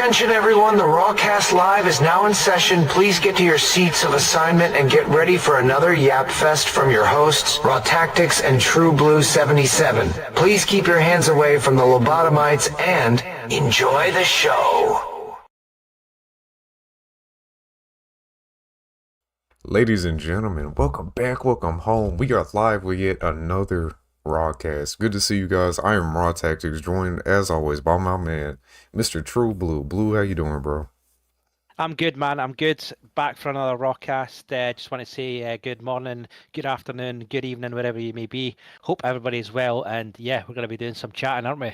Attention everyone, the RawCast Live is now in session. Please get to your seats of assignment and get ready for another Yap Fest from your hosts, Raw Tactics and True Blue 77. Please keep your hands away from the lobotomites and enjoy the show. Ladies and gentlemen, welcome back, welcome home. We are live with yet another RawCast. Good to see you guys. I am Raw Tactics, joined as always by my man, Mr. True Blue. Blue, how you doing, bro? I'm good, man. I'm good. Back for another RawCast. Just want to say good morning, good afternoon, good evening, wherever you may be. Hope everybody's well. And yeah, we're going to be doing some chatting, aren't we?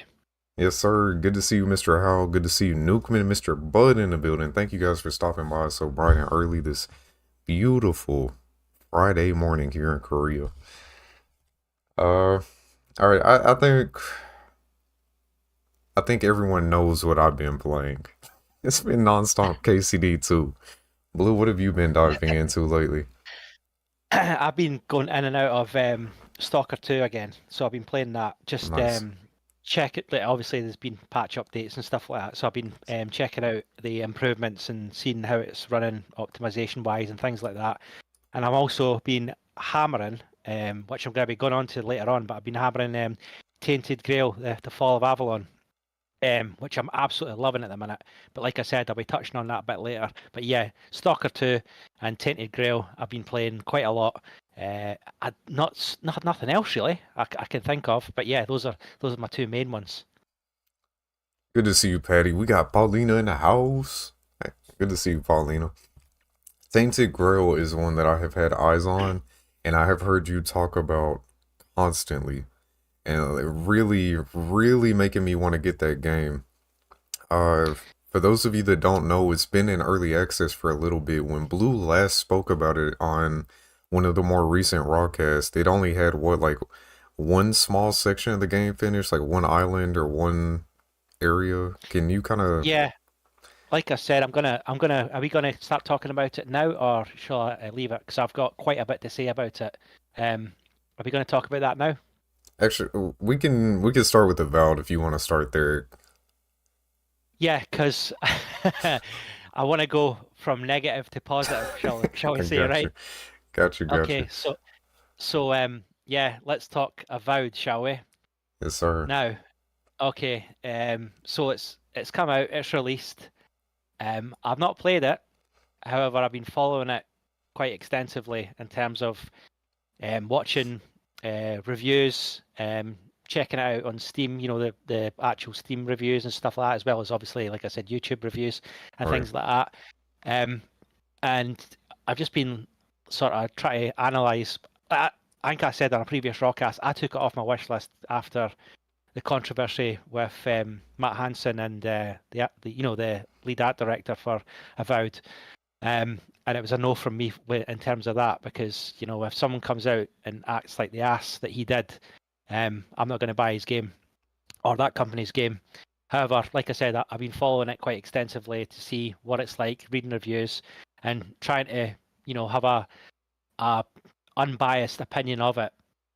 Yes, sir. Good to see you, Mr. Howell. Good to see you, Nukeman and Mr. Bud in the building. Thank you guys for stopping by so bright and early this beautiful Friday morning here in Korea. All right. I think everyone knows what I've been playing. It's been nonstop KCD too. Blue, what have you been diving into lately? I've been going in and out of Stalker 2 again, so I've been playing that. Just Nice. check it. Like, obviously, there's been patch updates and stuff like that, so I've been checking out the improvements and seeing how it's running optimization wise and things like that. And I've also been hammering, which I'm going to be going on to later on, but I've been hammering Tainted Grail, the Fall of Avalon. Which I'm absolutely loving at the minute. But like I said, I'll be touching on that a bit later. But yeah, Stalker 2 and Tainted Grail, I've been playing quite a lot. Nothing else really I can think of. But yeah, those are my two main ones. Good to see you, Patty. We got Paulina in the house. Hey, good to see you, Paulina. Tainted Grail is one that I have had eyes on, and I have heard you talk about constantly. And it really making me want to get that game. For those of you that don't know, it's been in early access for a little bit. When Blue last spoke about it on one of the more recent RawCasts, it only had like one small section of the game finished, like one island or one area. Can you kind of... Yeah, like I said, are we gonna start talking about it now, or shall I leave it? Because I've got quite a bit to say about it. Are we going to talk about that now? Actually, we can start with Avowed if you want to start there. Yeah, because I want to go from negative to positive, shall we say, right? Got you. Okay, so yeah, let's talk Avowed, shall we? Yes, sir. Now, okay, so it's come out, it's released. I've not played it, however, I've been following it quite extensively in terms of watching reviews, checking it out on Steam, you know, the actual Steam reviews and stuff like that, as well as obviously, like I said, YouTube reviews and things like that. And I've just been sort of trying to analyse. I think I said on a previous RawCast, I took it off my wish list after the controversy with Matt Hansen and the lead art director for Avowed. And it was a no from me in terms of that, because, you know, if someone comes out and acts like the ass that he did, I'm not going to buy his game or that company's game. However, like I said, I've been following it quite extensively to see what it's like, reading reviews and trying to, you know, have a unbiased opinion of it.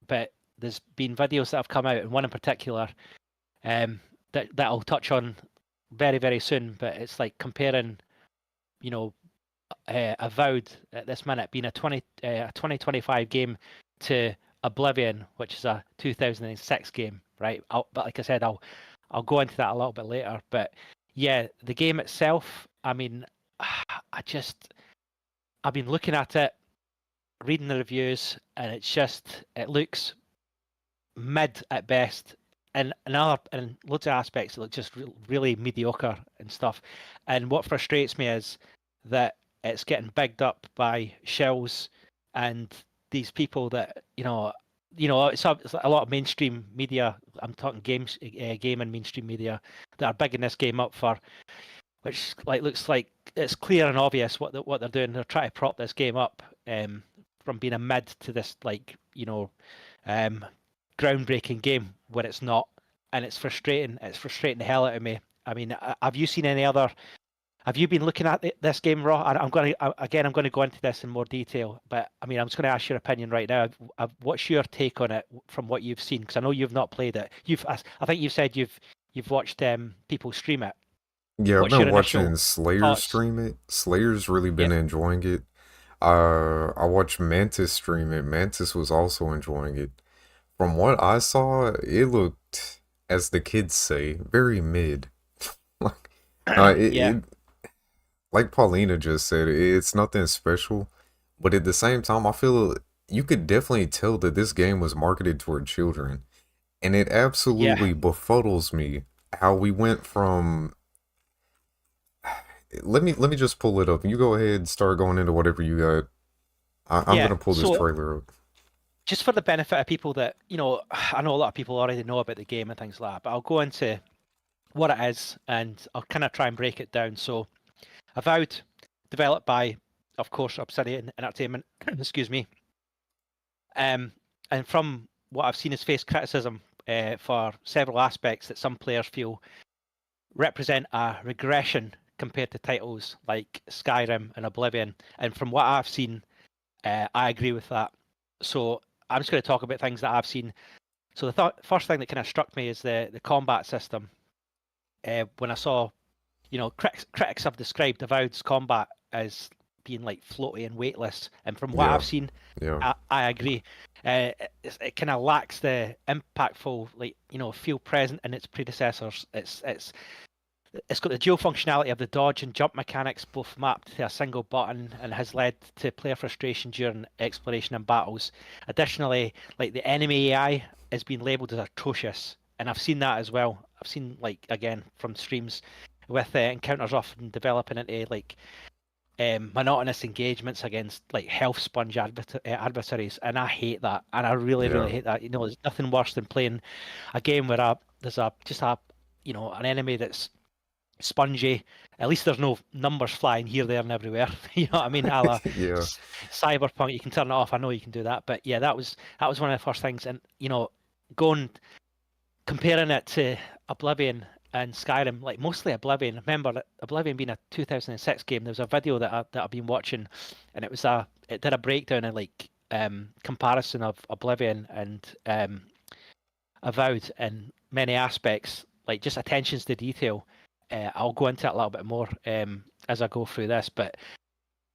But there's been videos that have come out, and one in particular that I'll touch on very, very soon. But it's like comparing, you know, Avowed at this minute being a 2025 game to Oblivion, which is a 2006 game, right? But like I said, I'll go into that a little bit later. But yeah, the game itself, I mean, I've been looking at it, reading the reviews, and it looks mid at best, and in loads of aspects it looks just really mediocre and stuff. And what frustrates me is that it's getting bigged up by shells and these people that, you know, it's a lot of mainstream media. I'm talking game and mainstream media that are bigging this game up for, which like looks like it's clear and obvious what they're doing. They're trying to prop this game up from being a mid to this, like, you know, groundbreaking game where it's not, and it's frustrating. It's frustrating the hell out of me. I mean, have you seen any other? Have you been looking at this game, Raw? I'm going to go into this in more detail, but I mean, I'm just going to ask your opinion right now. What's your take on it from what you've seen? Because I know you've not played it. I think you've said you've watched people stream it. Yeah, I've What's your been initial watching Slayer thoughts? stream it. Slayer's really been Yeah, enjoying it. I watched Mantis stream it. Mantis was also enjoying it. From what I saw, it looked, as the kids say, very mid. Like, yeah, it like Paulina just said, it's nothing special. But at the same time, I feel you could definitely tell that this game was marketed toward children. And it yeah, absolutely befuddles me how we went from let me just pull it up. You go ahead and start going into whatever you got. I'm yeah. gonna pull this So trailer up. just for the benefit of people that, I know a lot of people already know about the game and things like that, but I'll go into what it is and I'll kind of try and break it down. So, Avowed, developed by, of course, Obsidian Entertainment, excuse me. And from what I've seen is faced criticism for several aspects that some players feel represent a regression compared to titles like Skyrim and Oblivion. And from what I've seen, I agree with that. So I'm just going to talk about things that I've seen. So the first thing that kind of struck me is the combat system. When I saw, critics have described Avowed's combat as being like floaty and weightless, and from what Yeah, I've seen, yeah, I agree. It kind of lacks the impactful, feel present in its predecessors. It's got the dual functionality of the dodge and jump mechanics, both mapped to a single button, and has led to player frustration during exploration and battles. Additionally, like the enemy AI has been labelled as atrocious, and I've seen that as well. I've seen, like, again from streams, with encounters often developing into like monotonous engagements against like health sponge adversaries, and I hate that, and I really, really yeah. hate that. There's nothing worse than playing a game where there's a just a an enemy that's spongy. At least there's no numbers flying here, there, and everywhere. You know what I mean? A la Yeah. Cyberpunk, you can turn it off. I know you can do that, but yeah, that was one of the first things. And going comparing it to Oblivion and Skyrim, like mostly Oblivion. Remember that Oblivion being a 2006 game. There was a video that I've been watching, and it did a breakdown and like comparison of Oblivion and Avowed in many aspects, like just attentions to detail. I'll go into it a little bit more as I go through this, but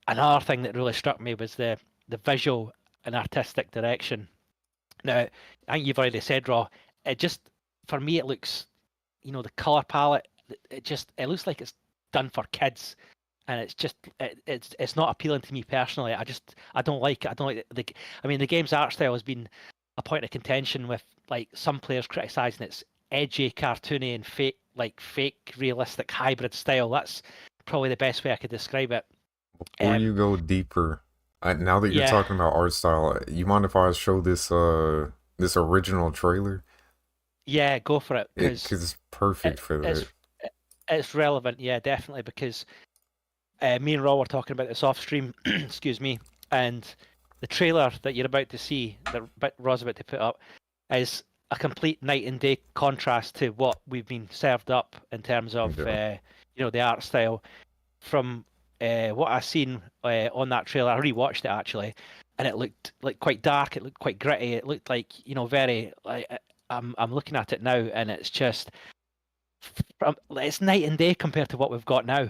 another thing that really struck me was the visual and artistic direction. Now, I think you've already said, Raw. It just, for me, it looks, the color palette. It looks like it's done for kids, and it's not appealing to me personally. I don't like it. I don't like the game's art style has been a point of contention with like some players criticizing its edgy, cartoony, and fake realistic hybrid style. That's probably the best way I could describe it. Before you go deeper, now that you're Yeah, talking about art style, you mind if I show this original trailer? yeah, go for it It because because it's perfect for that. it's it's relevant. Yeah, definitely because me and Raw were talking about this off stream. Excuse me, and the trailer that you're about to see, that Raw's about to put up, is a complete night and day contrast to what we've been served up in terms of Yeah. the art style. From what I seen on that trailer, I rewatched it actually, and it looked like quite dark. It looked quite gritty. It looked like very like I'm looking at it now, and it's just it's night and day compared to what we've got now.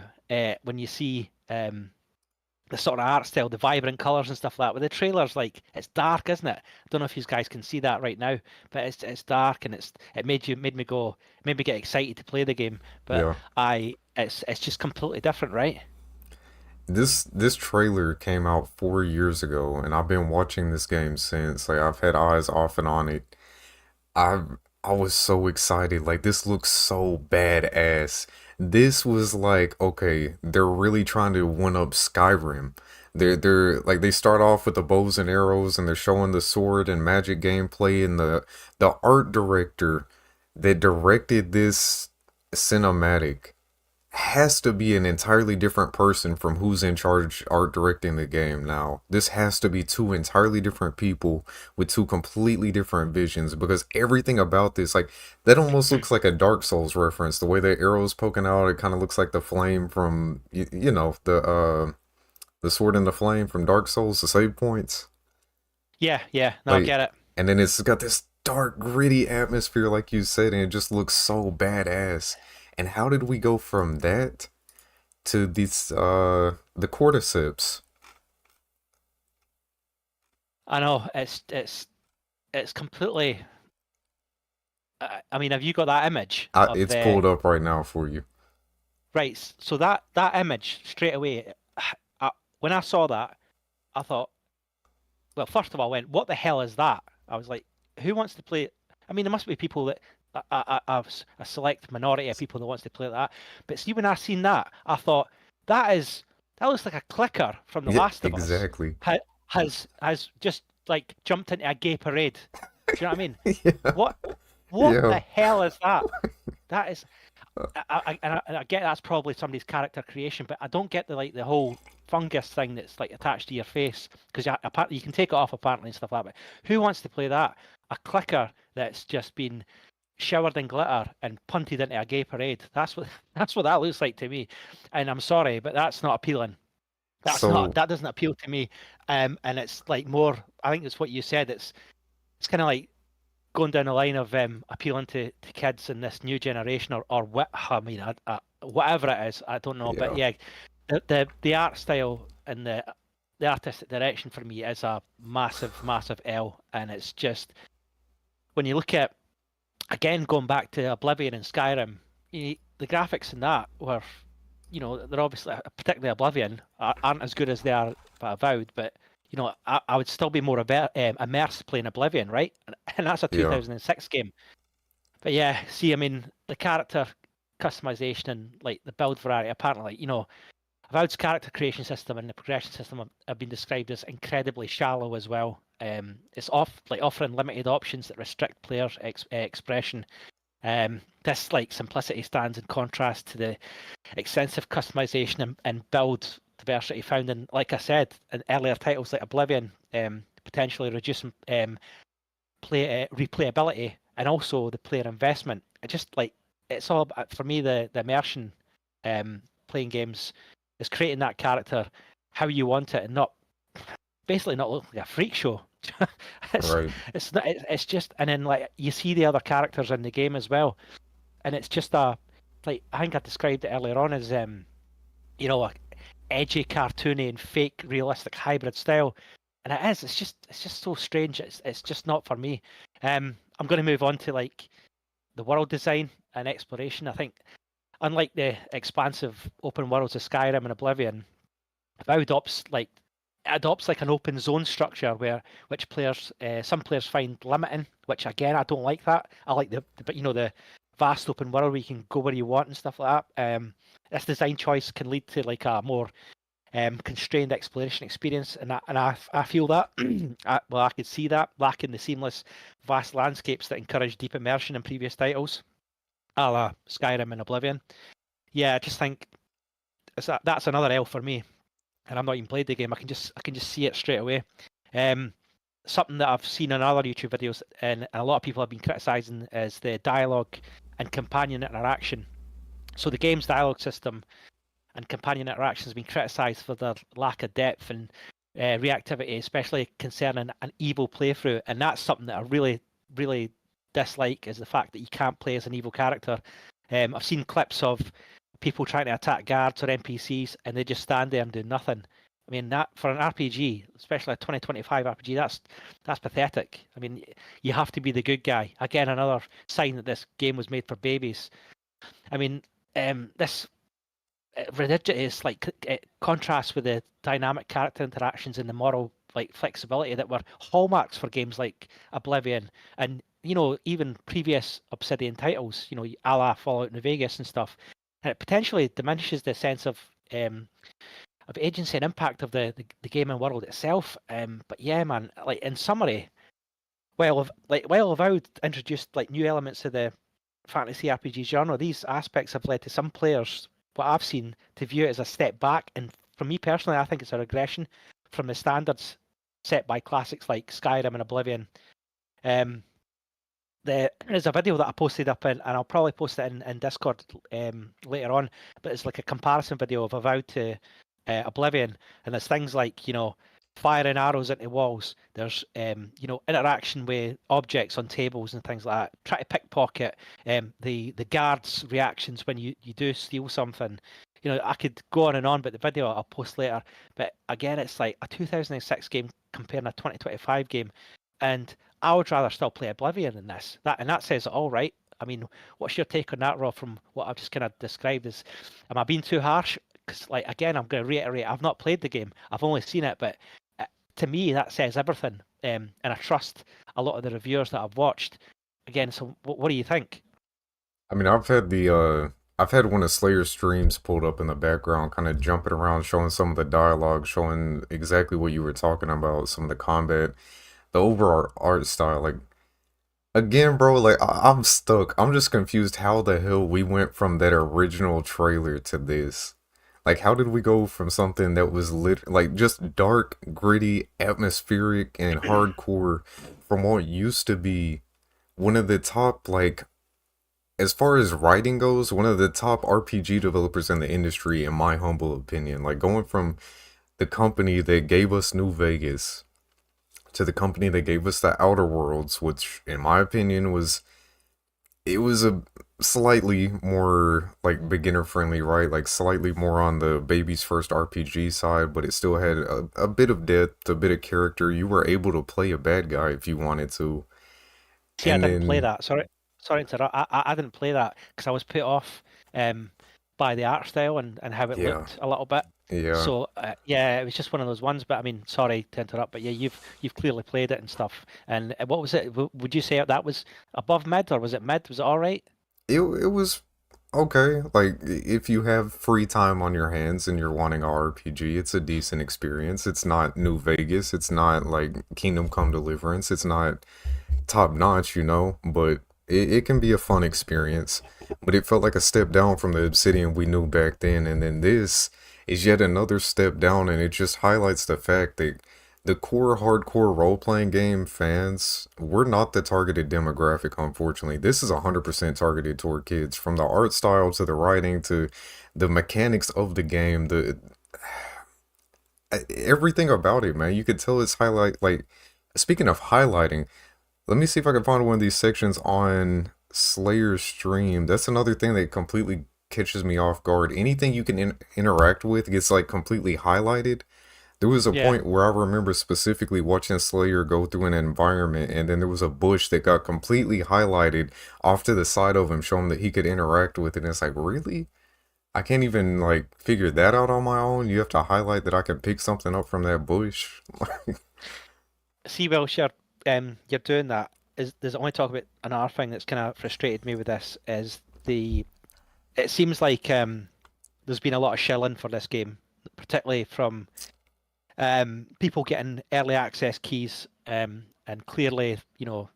When you see the sort of art style, the vibrant colors and stuff like that. With the trailers, like it's dark, isn't it? I don't know if you guys can see that right now, but it's dark and it made me get excited to play the game. But Yeah. it's just completely different, right? This trailer came out 4 years ago, and I've been watching this game since. Like I've had eyes off and on it. I I was so excited. Like this looks so badass. This was like, okay, they're really trying to one up Skyrim. They're like they start off with the bows and arrows and they're showing the sword and magic gameplay, and the art director that directed this cinematic has to be an entirely different person from who's in charge art directing the game now. This has to be two entirely different people with two completely different visions, because everything about this, like, that almost looks like a Dark Souls reference. The way the arrow's poking out, it kind of looks like the flame from, the sword and the flame from Dark Souls, the save points. Yeah. No, I Like, get it. and then it's got this dark, gritty atmosphere, like you said, and it just looks so badass. And how did we go from that to these the cordyceps? I know it's completely. I mean, have you got that image of It's the pulled up right now for you. right? So that image straight away, when I saw that, I thought, well, first of all, I went, what the hell is that? I was like, who wants to play? I mean, there must be people that a select minority of people that wants to play that. But see, when I seen that, I thought that looks like a clicker from The Yeah, Last of Us. exactly. Has just like jumped into a gay parade. Do you know what I mean? Yeah, What what yeah, the hell is that? That is, I get that's probably somebody's character creation, but I don't get the whole fungus thing that's like attached to your face, because apparently you can take it off apparently and stuff like that. But who wants to play that? A clicker that's just been showered in glitter and punted into a gay parade. That's what that looks like to me. And I'm sorry, but that's not appealing. So That doesn't appeal to me. And it's like more. I think it's what you said. It's kind of like going down the line of appealing to kids in this new generation, or what I mean, whatever it is, I don't know. But yeah, yeah, the art style and the artistic direction for me is a massive L, and it's just when you look at, again, going back to Oblivion and Skyrim, the graphics in that were, they're obviously, particularly Oblivion, aren't as good as they are for Avowed, but I would still be more immersed playing Oblivion, right? And that's a yeah. 2006 game. But yeah, see, I mean, the character customization and like the build variety, apparently, Avowed's character creation system and the progression system have been described as incredibly shallow as well. It's offering limited options that restrict player expression. This like simplicity stands in contrast to the extensive customization and build diversity found in, like I said, in earlier titles like Oblivion, potentially reducing replayability and also the player investment. It just like it's all about, for me, the immersion playing games is creating that character how you want it and not basically not look like a freak show. it's Right. it's not, it's just, and then like you see the other characters in the game as well, and it's just a like, I think I described it earlier on as a edgy, cartoony, and fake realistic hybrid style, and it's just so strange. It's just not for me. I'm going to move on to like the world design and exploration. I think, unlike the expansive open worlds of Skyrim and Oblivion, Avowed adopts like an open zone structure which players some players find limiting, which again I don't like that. I like the vast open world where you can go where you want and stuff like that. This design choice can lead to like a more constrained exploration experience, and I feel that I could see that lacking the seamless vast landscapes that encourage deep immersion in previous titles, a la Skyrim and Oblivion. Yeah, I just think that's another L for me, and I've not even played the game. I can just see it straight away. Something that I've seen in other YouTube videos and a lot of people have been criticizing is the dialogue and companion interaction. So the game's dialogue system and companion interaction has been criticized for their lack of depth and reactivity, especially concerning an evil playthrough. And that's something that I really dislike, is the fact that you can't play as an evil character. I've seen clips of people trying to attack guards or NPCs and they just stand there and do nothing. I mean, that for an RPG, especially a 2025 RPG, that's pathetic. I mean, you have to be the good guy. Again, another sign that this game was made for babies. I mean, this rigidity is like it contrasts with the dynamic character interactions and the moral like flexibility that were hallmarks for games like Oblivion and even previous Obsidian titles, a la Fallout New Vegas and stuff. And it potentially diminishes the sense of agency and impact of the gaming world itself. But yeah, man, like in summary, while Avowed introduced like new elements to the fantasy RPG genre, these aspects have led to some players, what I've seen, to view it as a step back. And for me personally, I think it's a regression from the standards set by classics like Skyrim and Oblivion. There's a video that I posted up and I'll probably post it in Discord later on, but it's like a comparison video of Avowed to Oblivion, and there's things like firing arrows into walls. There's interaction with objects on tables and things like that. Try to pickpocket. The guards' reactions when you do steal something. I could go on and on, but the video I'll post later. But again, it's like a 2006 game comparing a 2025 game, and I would rather still play Oblivion than this. That says it all, right? I mean, what's your take on that, Rob? From what I've just kind of described, am I being too harsh? Because, like, again, I'm going to reiterate, I've not played the game. I've only seen it, but to me, that says everything. And I trust a lot of the reviewers that I've watched. Again, so what do you think? I mean, I've had one of Slayer's streams pulled up in the background, kind of jumping around, showing some of the dialogue, showing exactly what you were talking about, some of the combat, the overall art style. Like, again, bro, like I'm stuck. I'm just confused how the hell we went from that original trailer to this. Like, how did we go from something that was like just dark, gritty, atmospheric, and hardcore from what used to be one of the top, like, as far as writing goes, one of the top RPG developers in the industry, in my humble opinion. Like, going from the company that gave us New Vegas to the company that gave us the Outer Worlds, which, in my opinion, was a slightly more like beginner friendly, right? Like slightly more on the baby's first RPG side, but it still had a bit of depth, a bit of character. You were able to play a bad guy if you wanted to. See, And I didn't play then, that. Sorry to interrupt. I didn't play that because I was put off by the art style and how it yeah, looked a little bit. yeah, So yeah, it was just one of those ones. But I mean, sorry to interrupt, but yeah, you've clearly played it and stuff. And what was it? Would you say that was above mid or was it mid? Was it all right? it was okay. Like, if you have free time on your hands and you're wanting a RPG, it's a decent experience. It's not New Vegas. It's not like Kingdom Come Deliverance. It's not top notch, but it can be a fun experience. But it felt like a step down from the Obsidian we knew back then, and then this is yet another step down, and it just highlights the fact that the core hardcore role-playing game fans, we're not the targeted demographic, unfortunately. This is 100% targeted toward kids, from the art style to the writing to the mechanics of the game, the everything about it, man. You could tell it's highlight, like, speaking of highlighting, let me see if I can find one of these sections on Slayer's stream. That's another thing that completely catches me off guard. Anything you can interact with gets like completely highlighted. There was a Yeah. point where I remember specifically watching Slayer go through an environment, and then there was a bush that got completely highlighted off to the side of him, showing that he could interact with it. And it's like, really? I can't even like figure that out on my own. You have to highlight that I can pick something up from that bush. See, well, sure, you're doing that. There's only talk about another thing that's kind of frustrated me with this is it seems like there's been a lot of shilling for this game, particularly from people getting early access keys, and clearly,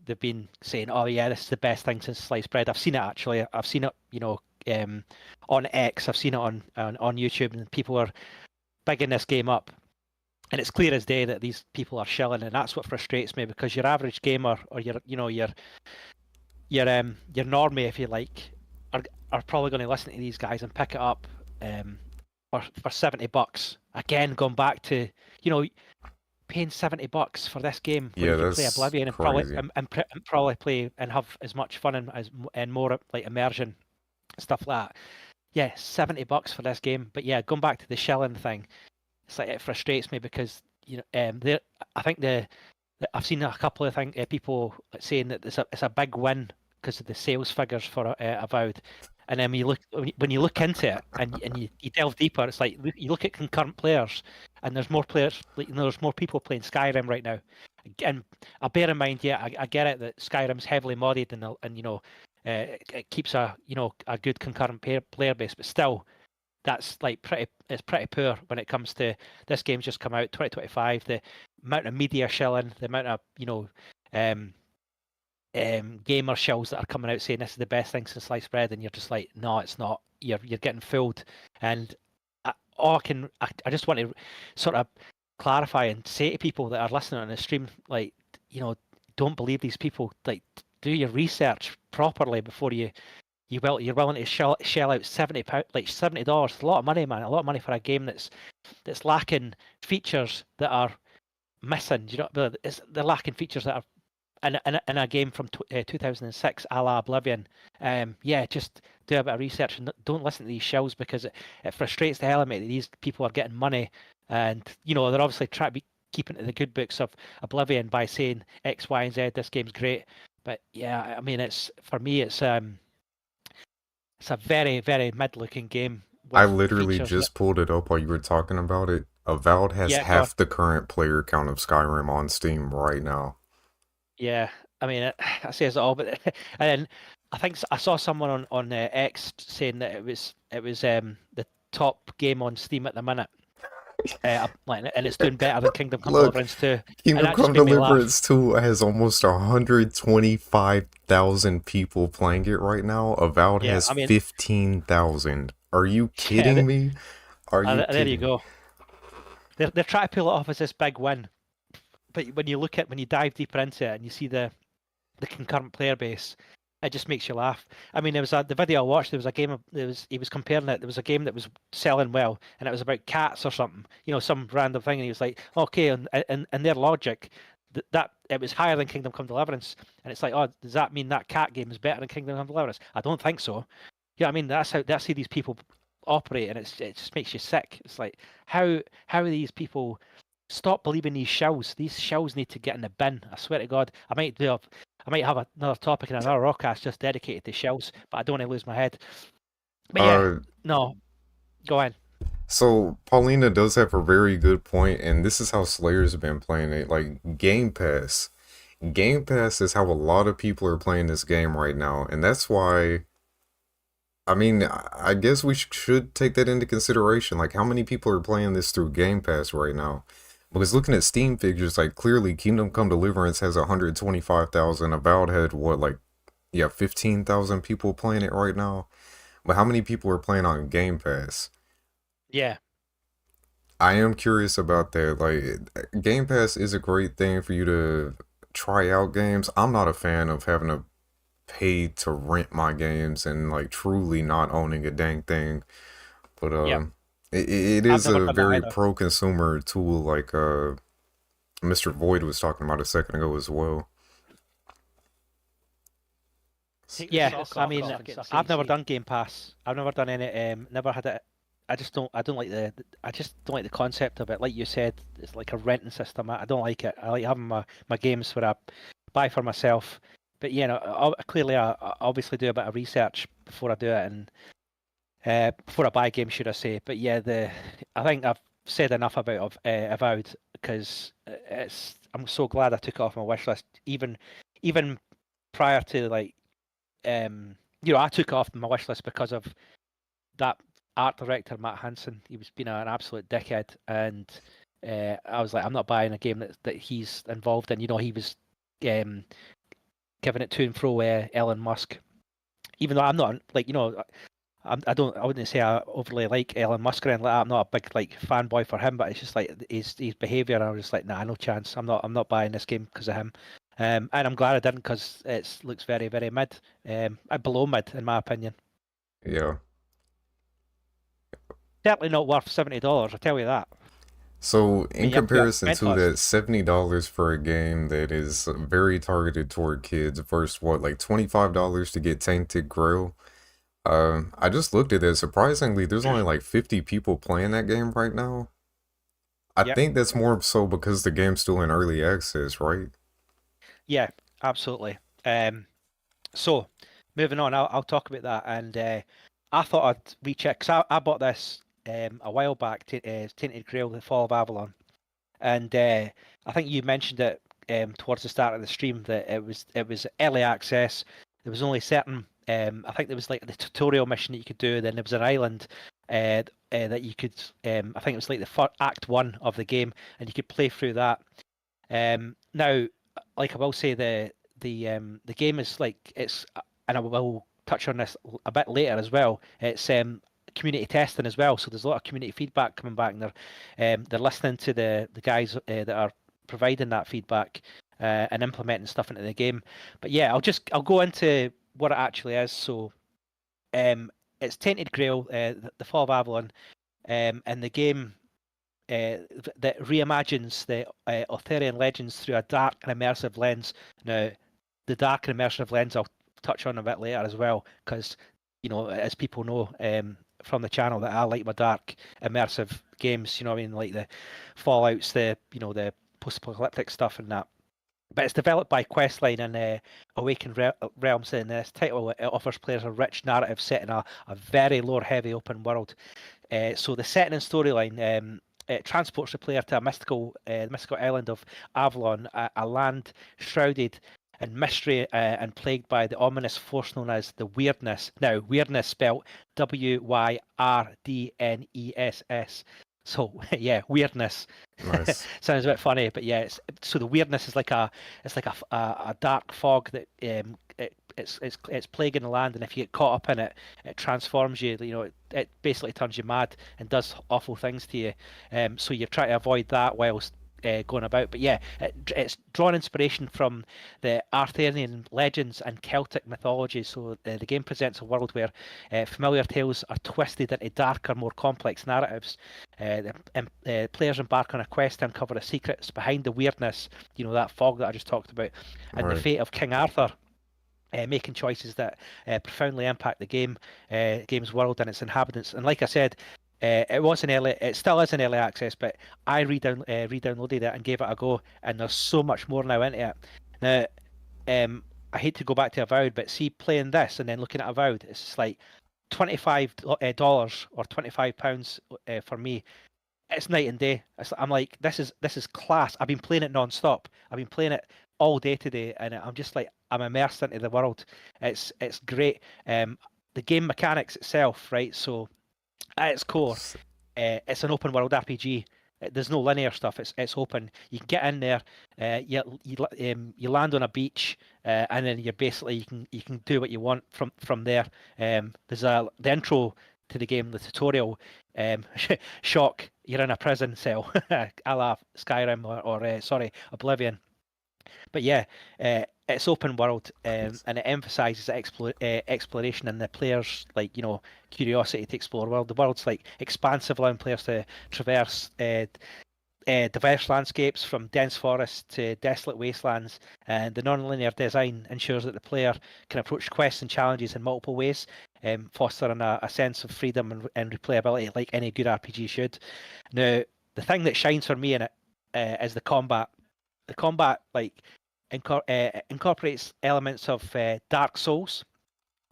they've been saying, "Oh yeah, this is the best thing since sliced bread." I've seen it actually. I've seen it, on X. I've seen it on YouTube, and people are bigging this game up. And it's clear as day that these people are shilling, and that's what frustrates me because your average gamer or your normie, if you like, are probably going to listen to these guys and pick it up for $70. Again, going back to paying $70 for this game when Yeah, you can play that's Oblivion and crazy. probably play and have as much fun and more like immersion stuff like that. Yeah, $70 for this game. But yeah, going back to the shilling thing, it's like it frustrates me because I think I've seen a couple of people saying that it's a big win because of the sales figures for Avowed, and then when you look into it and you delve deeper, it's like you look at concurrent players, and there's more players, there's more people playing Skyrim right now, and I bear in mind, yeah, I get it that Skyrim's heavily modded and it keeps a good concurrent player base, but still. That's like it's pretty poor when it comes to this game's just come out 2025. The amount of media shilling, the amount of gamer shills that are coming out saying this is the best thing since sliced bread, and you're just like, no, it's not. You're getting fooled. And I just want to sort of clarify and say to people that are listening on the stream, like, don't believe these people. Like, do your research properly before you're willing to shell out £70, like $70. A lot of money, man. A lot of money for a game that's lacking features that are missing. You know, they're lacking features that are in a game from 2006, a la Oblivion. Yeah, just do a bit of research and don't listen to these shells, because it frustrates the hell out of me that these people are getting money, and you know they're obviously trying to be keeping to the good books of Oblivion by saying X, Y, and Z. This game's great, but yeah, I mean, for me, it's a very, very mid-looking game I with literally features that, just pulled it up while you were talking about it. Avowed has yeah, go on. half the current player count of Skyrim on Steam right now. Yeah, I mean, that says it all. But and then I think I saw someone on X saying that it was the top game on Steam at the minute, and it's doing better than Kingdom Come Look, Deliverance 2, and Kingdom that just Come made me laugh. Deliverance 2 has almost 125,000 people playing it right now. Avowed Yeah, has I mean, 15,000. Are you yeah, kidding me? Are you there you kidding? go. They're trying to pull it off as this big win, but when you dive deeper into it and you see the concurrent player base, it just makes you laugh. I mean, the video I watched. There was a game. He was comparing it. There was a game that was selling well, and it was about cats or something. You know, some random thing, and he was like, okay, and their logic, that it was higher than Kingdom Come Deliverance, and it's like, oh, does that mean that cat game is better than Kingdom Come Deliverance? I don't think so. Yeah, I mean, that's how these people operate, and it just makes you sick. It's like how are these people stop believing these shells? These shells need to get in the bin. I swear to God, I might have another topic in another RawCast just dedicated to shells, but I don't want to lose my head. But yeah, Uh, no, go on. so Paulina does have a very good point, and this is how Slayer's been playing it. Like Game Pass. Game Pass is how a lot of people are playing this game right now, and that's why I mean, I guess we should take that into consideration. Like, how many people are playing this through Game Pass right now? Because looking at Steam figures, like, clearly Kingdom Come Deliverance has 125,000. Avowed had, what, like, yeah, 15,000 people playing it right now. But how many people are playing on Game Pass? Yeah, I am curious about that. Like, Game Pass is a great thing for you to try out games. I'm not a fan of having to pay to rent my games and like truly not owning a dang thing. But yeah. it I've is never a done that very either. pro-consumer tool, like Mr. Void was talking about a second ago as well. Take the Yeah, sock I off mean, and get I've never CC. done Game Pass. I've never done any. Never had it. I just don't. I don't like I just don't like the concept of it. Like you said, it's like a renting system. I don't like it. I like having my games where I buy for myself. But you know, clearly, I obviously do a bit of research before I do it, and before I buy games, should I say? But yeah, I think I've said enough about Avowed, because I'm so glad I took it off my wish list, even prior to like I took it off my wish list because of that art director Matt Hansen. He was being an absolute dickhead, and I was like, I'm not buying a game that he's involved in. You know, he was um, giving it to and fro Elon Musk, even though I'm not like I wouldn't say I overly like Elon Musk or anything like that. I'm not a big like fanboy for him, but it's just like his behaviour. I was just like, nah, no chance. I'm not buying this game because of him. And I'm glad I didn't, because it looks very, very mid, below mid in my opinion. Yeah. Certainly not worth $70. I tell you that. So I in mean, you have to do a comparison rent to list. that, $70 for a game that is very targeted toward kids versus what, like $25 to get Tainted Grail. I just looked at it. Surprisingly, there's only like 50 people playing that game right now. I Yep. think that's more so because the game's still in early access, right? Yeah, absolutely. So moving on, I'll talk about that. And I thought I'd recheck, because I bought this a while back, Tainted Grail: The Fall of Avalon. And I think you mentioned it towards the start of the stream that it was early access. There was only certain. I think there was like the tutorial mission that you could do. Then there was an island that you could. I think it was like the Act 1 of the game, and you could play through that. Now, like I will say, the game is like and I will touch on this a bit later as well. It's community testing as well, so there's a lot of community feedback coming back, and they're listening to the guys that are providing that feedback and implementing stuff into the game. But yeah, I'll go into what it actually is. So it's Tainted Grail, the Fall of Avalon, and the game that reimagines the Arthurian legends through a dark and immersive lens. Now, the dark and immersive lens I'll touch on a bit later as well, because as people know from the channel, that I like my dark immersive games. What I mean, like the Fallouts, the post-apocalyptic stuff and that. But it's developed by Questline and Awakened Realms, and this title offers players a rich narrative set in a very lore-heavy open world. So the setting and storyline transports the player to a mystical island of Avalon, a land shrouded in mystery and plagued by the ominous force known as the Weirdness. Now, weirdness spelled Wyrdness. So yeah, weirdness. Nice. Sounds a bit funny, but yeah, so the weirdness is like a dark fog that it's plaguing the land, and if you get caught up in it, it transforms you. It basically turns you mad and does awful things to you. So you try to avoid that whilst going about. But yeah, it's drawn inspiration from the Arthurian legends and Celtic mythology. So the game presents a world where familiar tales are twisted into darker, more complex narratives. Players embark on a quest to uncover the secrets behind the weirdness, that fog that I just talked about, and the fate of King Arthur. Making choices that profoundly impact the game's world and its inhabitants. And like I said, it still is in early access, but I re-downloaded it and gave it a go, and there's so much more now into it. Now, I hate to go back to Avowed, but see, playing this and then looking at Avowed, it's just like $25 or £25 for me. It's night and day. I'm like, this is class. I've been playing it non-stop. I've been playing it all day today, and I'm just like, I'm immersed into the world. It's great. The game mechanics itself, right? So at its core, it's an open world RPG. There's no linear stuff. It's open. You can get in there. You land on a beach, and then you're basically you can do what you want from there. There's the intro to the game, the tutorial. Shock! You're in a prison cell, a la Skyrim or sorry, Oblivion. But yeah, it's open world, and it emphasizes exploration and the players' curiosity to explore the world. The world's expansive, allowing players to traverse diverse landscapes from dense forests to desolate wastelands, and the non-linear design ensures that the player can approach quests and challenges in multiple ways, fostering a sense of freedom and replayability like any good RPG should. Now, the thing that shines for me in it is the combat. The combat incorporates elements of Dark Souls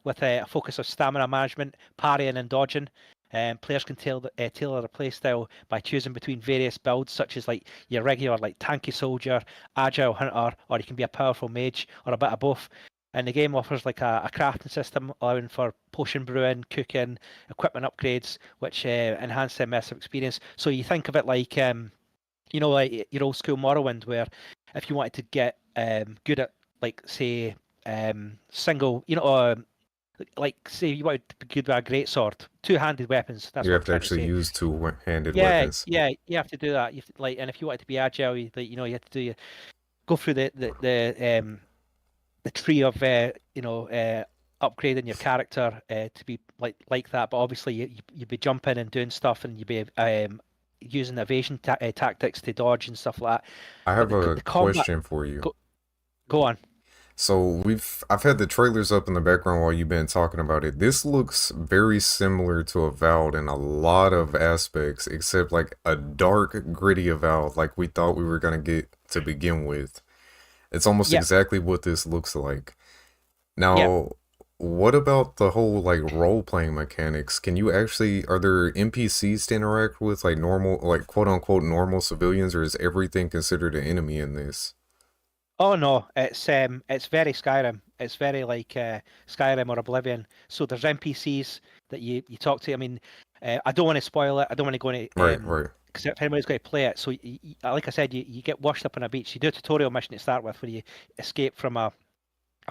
with a focus of stamina management, parrying and dodging. Players can tailor their playstyle by choosing between various builds, such as your regular tanky soldier, agile hunter, or you can be a powerful mage, or a bit of both. And the game offers a crafting system allowing for potion brewing, cooking, equipment upgrades, which enhance the immersive experience. So you think of it like your old school Morrowind, where if you wanted to get good at say single, say you wanted to be good with a greatsword, two-handed weapons. That's you what have to actually use two-handed weapons. Yeah, you have to do that. You have to, and if you wanted to be agile, you have to go through the tree of upgrading your character to be like that. But obviously you'd be jumping and doing stuff, and you'd be using evasion tactics to dodge and stuff like that. I have a question for you. Go on. So I've had the trailers up in the background while you've been talking about it. This looks very similar to Avowed in a lot of aspects, except a dark, gritty Avowed, like we thought we were gonna get to begin with. It's almost exactly what this looks like. Now, what about the whole role-playing mechanics? Are there NPCs to interact with, normal, quote-unquote normal civilians, or is everything considered an enemy in this? Oh no, it's very Skyrim. It's very Skyrim or Oblivion. So there's NPCs that you talk to. I mean, I don't want to spoil it. I don't want to go into right. Because if anybody's going to play it, so like I said, you get washed up on a beach. You do a tutorial mission to start with, where you escape from a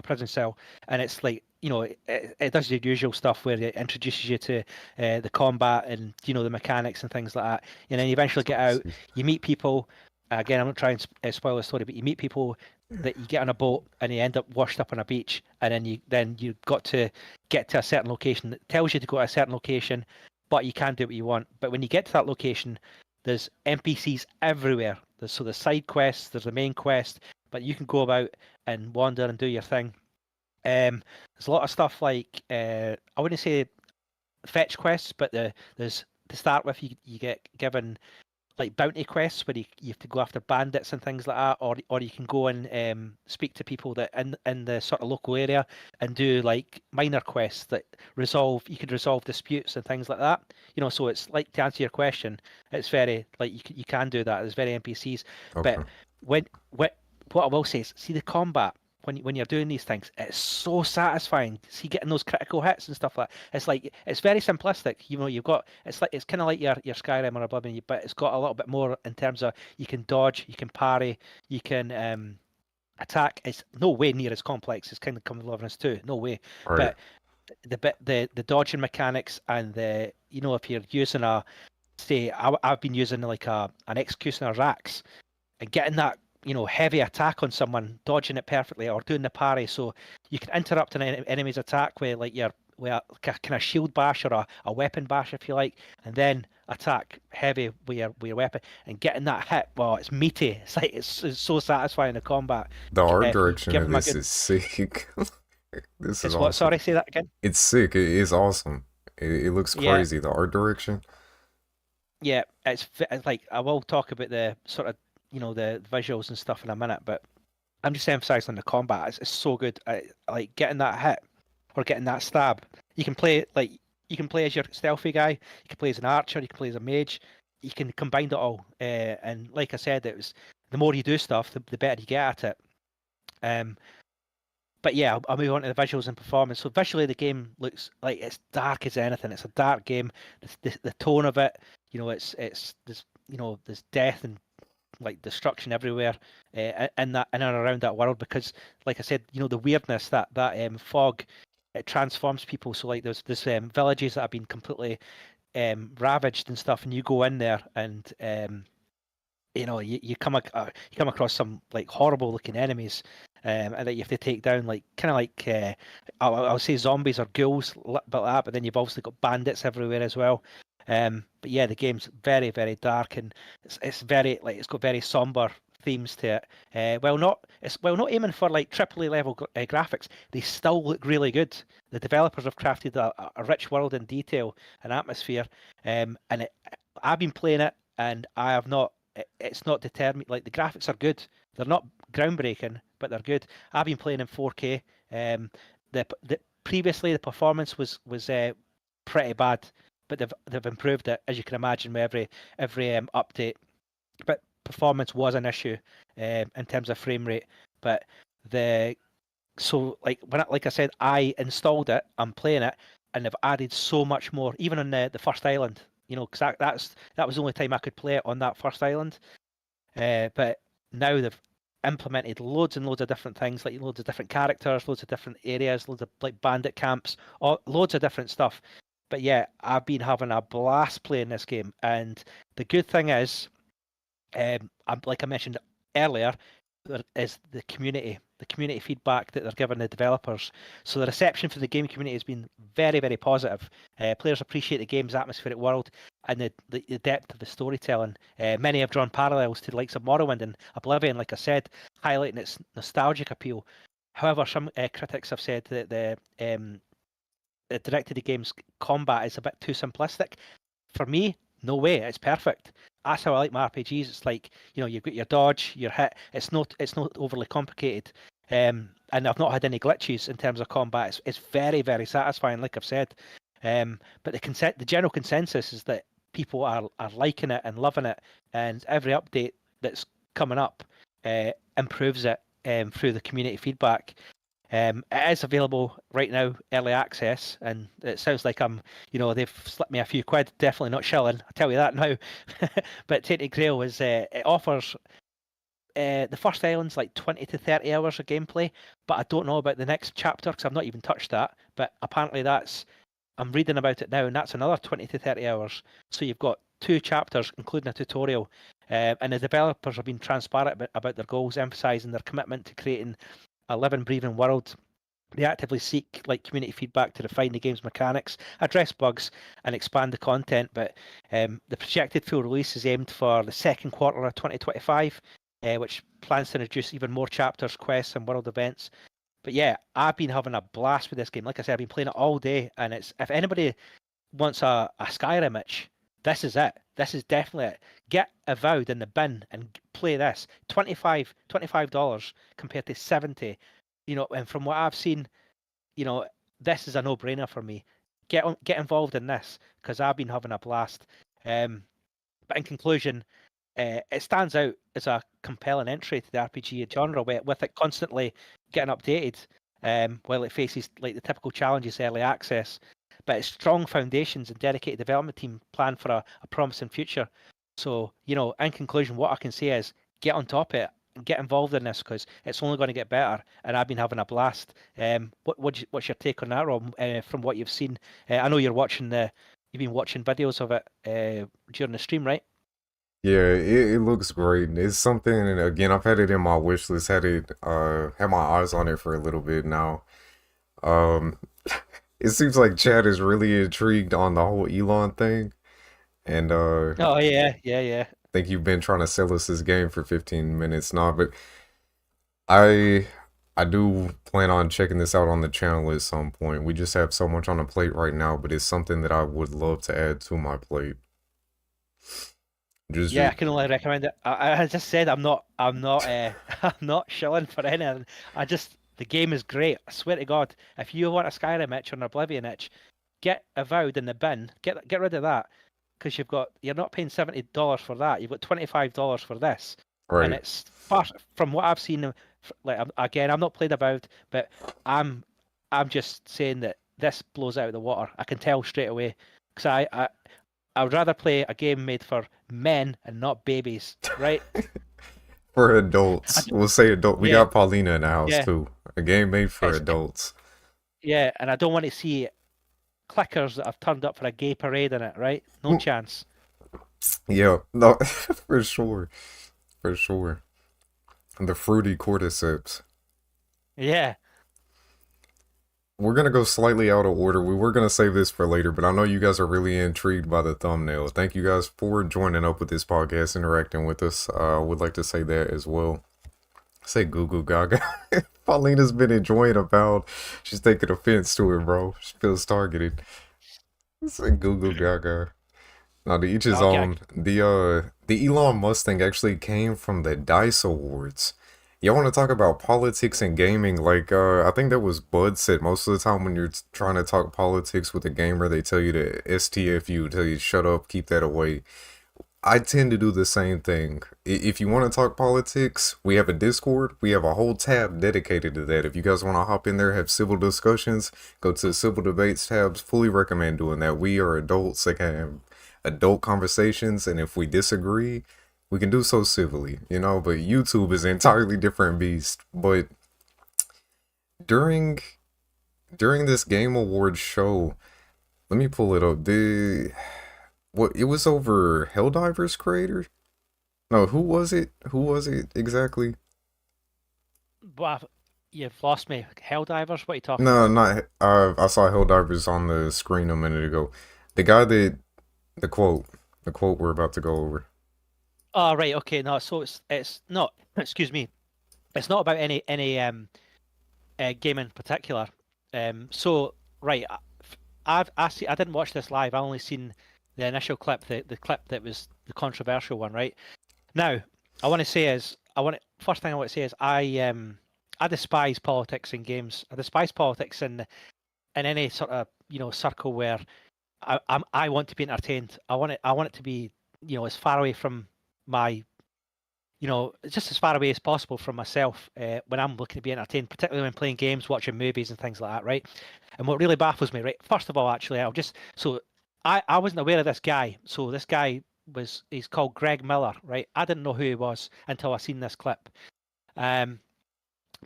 prison cell, and it's it does the usual stuff where it introduces you to the combat and the mechanics and things like that. And then you eventually get out. You meet people. Again, I'm not trying to spoil the story, but you meet people that you get on a boat and you end up washed up on a beach, and then you got to get to a certain location that tells you to go to a certain location, but you can do what you want. But when you get to that location, There's NPCs everywhere. So there's side quests, there's the main quest, but you can go about and wander and do your thing. There's a lot of stuff like I wouldn't say fetch quests, but there's to start with you get given like bounty quests where you have to go after bandits and things like that, or you can go and speak to people that in the sort of local area and do like minor quests that you could resolve disputes and things like that. So it's like, to answer your question, it's very like you can do that. There's very NPCs, Okay. but what I will say is, see the combat. When you're doing these things, it's so satisfying. See, getting those critical hits and stuff like that. It's very simplistic. You've got it's kind of like your Skyrim or Oblivion, but it's got a little bit more in terms of you can dodge, you can parry, you can attack. It's no way near as complex as Kingdom Come Deliverance 2. No way. Right. But the dodging mechanics and if you're using I've been using like an Executioner's Axe and getting that heavy attack on someone, dodging it perfectly or doing the parry, so you can interrupt an enemy's attack with like with a kind of shield bash or a weapon bash, if you like, and then attack heavy with your weapon and getting that hit. Well, it's meaty. It's like it's so satisfying in combat. The art You direction give of them a this good. is sick. This is It's awesome. what? Sorry, say that again. It's sick. It is awesome. It looks Yeah. crazy. The art direction. Yeah, it's like I will talk about the sort of the visuals and stuff in a minute, but I'm just emphasizing the combat. It's so good. Like getting that hit or getting that stab. You can play as your stealthy guy. You can play as an archer. You can play as a mage. You can combine it all. And like I said, it was the more you do stuff, the better you get at it. But yeah, I'll move on to the visuals and performance. So visually, the game looks like it's dark as anything. It's a dark game. The tone of it, it's there's death and like destruction everywhere in and around that world, because like I said, the weirdness that fog, it transforms people. So like there's villages that have been completely ravaged and stuff, and you go in there and you come across some like horrible looking enemies, and that you have to take down, like kind of like I'll say zombies or ghouls, but that. But then you've obviously got bandits everywhere as well. But yeah, the game's very, very dark, and it's very like it's got very somber themes to it. Not aiming for like AAA level graphics. They still look really good. The developers have crafted a rich world in detail and atmosphere. I've been playing it, and I have not. It's not deterred me. Like the graphics are good. They're not groundbreaking, but they're good. I've been playing in 4K. Previously the performance was pretty bad, but they've improved it, as you can imagine, with every update. But performance was an issue in terms of frame rate. But like I said, I installed it, I'm playing it, and they've added so much more, even on the first island. Because that was the only time I could play it on that first island. But now they've implemented loads and loads of different things, like loads of different characters, loads of different areas, loads of like bandit camps, loads of different stuff. But yeah, I've been having a blast playing this game, and the good thing is, like I mentioned earlier, there is the community feedback that they're giving the developers. So the reception for the game community has been very, very positive. Players appreciate the game's atmospheric world and the depth of the storytelling. Many have drawn parallels to the likes of Morrowind and Oblivion, like I said, highlighting its nostalgic appeal. However, some critics have said that the directed the game's combat is a bit too simplistic. For me, no way. It's perfect. That's how I like my RPGs. It's like, you've got your dodge, your hit. It's not overly complicated. And I've not had any glitches in terms of combat. It's very, very satisfying, like I've said. But the general consensus is that people are liking it and loving it, and every update that's coming up improves it through the community feedback. It is available right now, early access, and it sounds like they've slipped me a few quid. Definitely not shilling, I'll tell you that now. But Tainted Grail it offers the first island's like 20 to 30 hours of gameplay, but I don't know about the next chapter because I've not even touched that. But apparently I'm reading about it now, and that's another 20 to 30 hours. So you've got 2 chapters, including a tutorial. And the developers have been transparent about their goals, emphasising their commitment to creating a living, breathing world They actively seek like community feedback to refine the game's mechanics, address bugs, and expand the content. But the projected full release is aimed for the second quarter of 2025, which plans to introduce even more chapters, quests, and world events. But yeah, I've been having a blast with this game. Like I said, I've been playing it all day, and it's if anybody wants a Skyrim itch, this is it. This is definitely it. Get Avowed in the bin and play this. $25 compared to 70. And from what I've seen, this is a no-brainer for me. Get involved in this because I've been having a blast. But in conclusion, it stands out as a compelling entry to the RPG genre, with it constantly getting updated, while it faces like the typical challenges early access. But its strong foundations and dedicated development team plan for a promising future. So, in conclusion, what I can say is get on top of it and get involved in this because it's only going to get better. And I've been having a blast. What's your take on that, Rob? From what you've seen, I know you've been watching videos of it during the stream, right? Yeah, it looks great. It's something, and again, I've had it in my wish list, had my eyes on it for a little bit now. Um, it seems like Chad is really intrigued on the whole Elon thing, and Oh yeah. I think you've been trying to sell us this game for 15 minutes now, but I I do plan on checking this out on the channel at some point. We just have so much on the plate right now, but it's something that I would love to add to my plate. Yeah, I can only recommend it. I just said I'm not I'm not shilling for anything. The game is great. I swear to God, if you want a Skyrim itch or an Oblivion itch, get Avowed in the bin. Get rid of that because you're not paying $70 for that. You've got $25 for this, and right. it's far from what I've seen. Like again, I've not played Avowed, but I'm just saying that this blows out of the water. I can tell straight away because I would rather play a game made for men and not babies, right? For adults. We'll say adult. We Yeah, got Paulina in the house yeah. too. A game made for It's adults. yeah, and I don't want to see clickers that have turned up for a gay parade in it, right? No chance. Yeah, no, for sure. For sure. The fruity cordyceps. Yeah. We're gonna go slightly out of order. We were gonna save this for later, but I know you guys are really intrigued by the thumbnail. Thank you guys for joining up with this podcast, interacting with us. Would like to say that as well. Say Google Gaga. Paulina's been enjoying Avowed. She's taking offense to it, bro. She feels targeted. Say Google Gaga. Now to each his Okay. own. The Elon Musk thing actually came from the DICE Awards. Y'all want to talk about politics and gaming? Like, I think that was Bud said most of the time when you're trying to talk politics with a gamer, they tell you to STFU, tell you shut up, keep that away. I tend to do the same thing. If you want to talk politics, we have a Discord. We have a whole tab dedicated to that. If you guys want to hop in there, have civil discussions, go to the civil debates tabs. Fully recommend doing that. We are adults that can have adult conversations, and if we disagree, we can do so civilly, but YouTube is an entirely different beast. But during this Game Awards show, let me pull it up. It was over Helldivers creator? No, who was it? Who was it exactly? But you've lost me. Helldivers? What are you talking No, about? not I saw Helldivers on the screen a minute ago. The guy that the quote we're about to go over. Oh, right. Okay. No. So it's not. Excuse me. It's not about any game in particular. So right. I didn't watch this live. I only seen the initial clip, the clip that was the controversial one. Right. Now, first thing I want to say is I despise politics in games. I despise politics in any sort of circle where I want to be entertained. I want it to be as far away from my just as far away as possible from myself when I'm looking to be entertained, particularly when playing games, watching movies and things like that, right? And what really baffles me, right? First of all, actually, I wasn't aware of this guy. So this guy he's called Greg Miller, right? I didn't know who he was until I seen this clip. But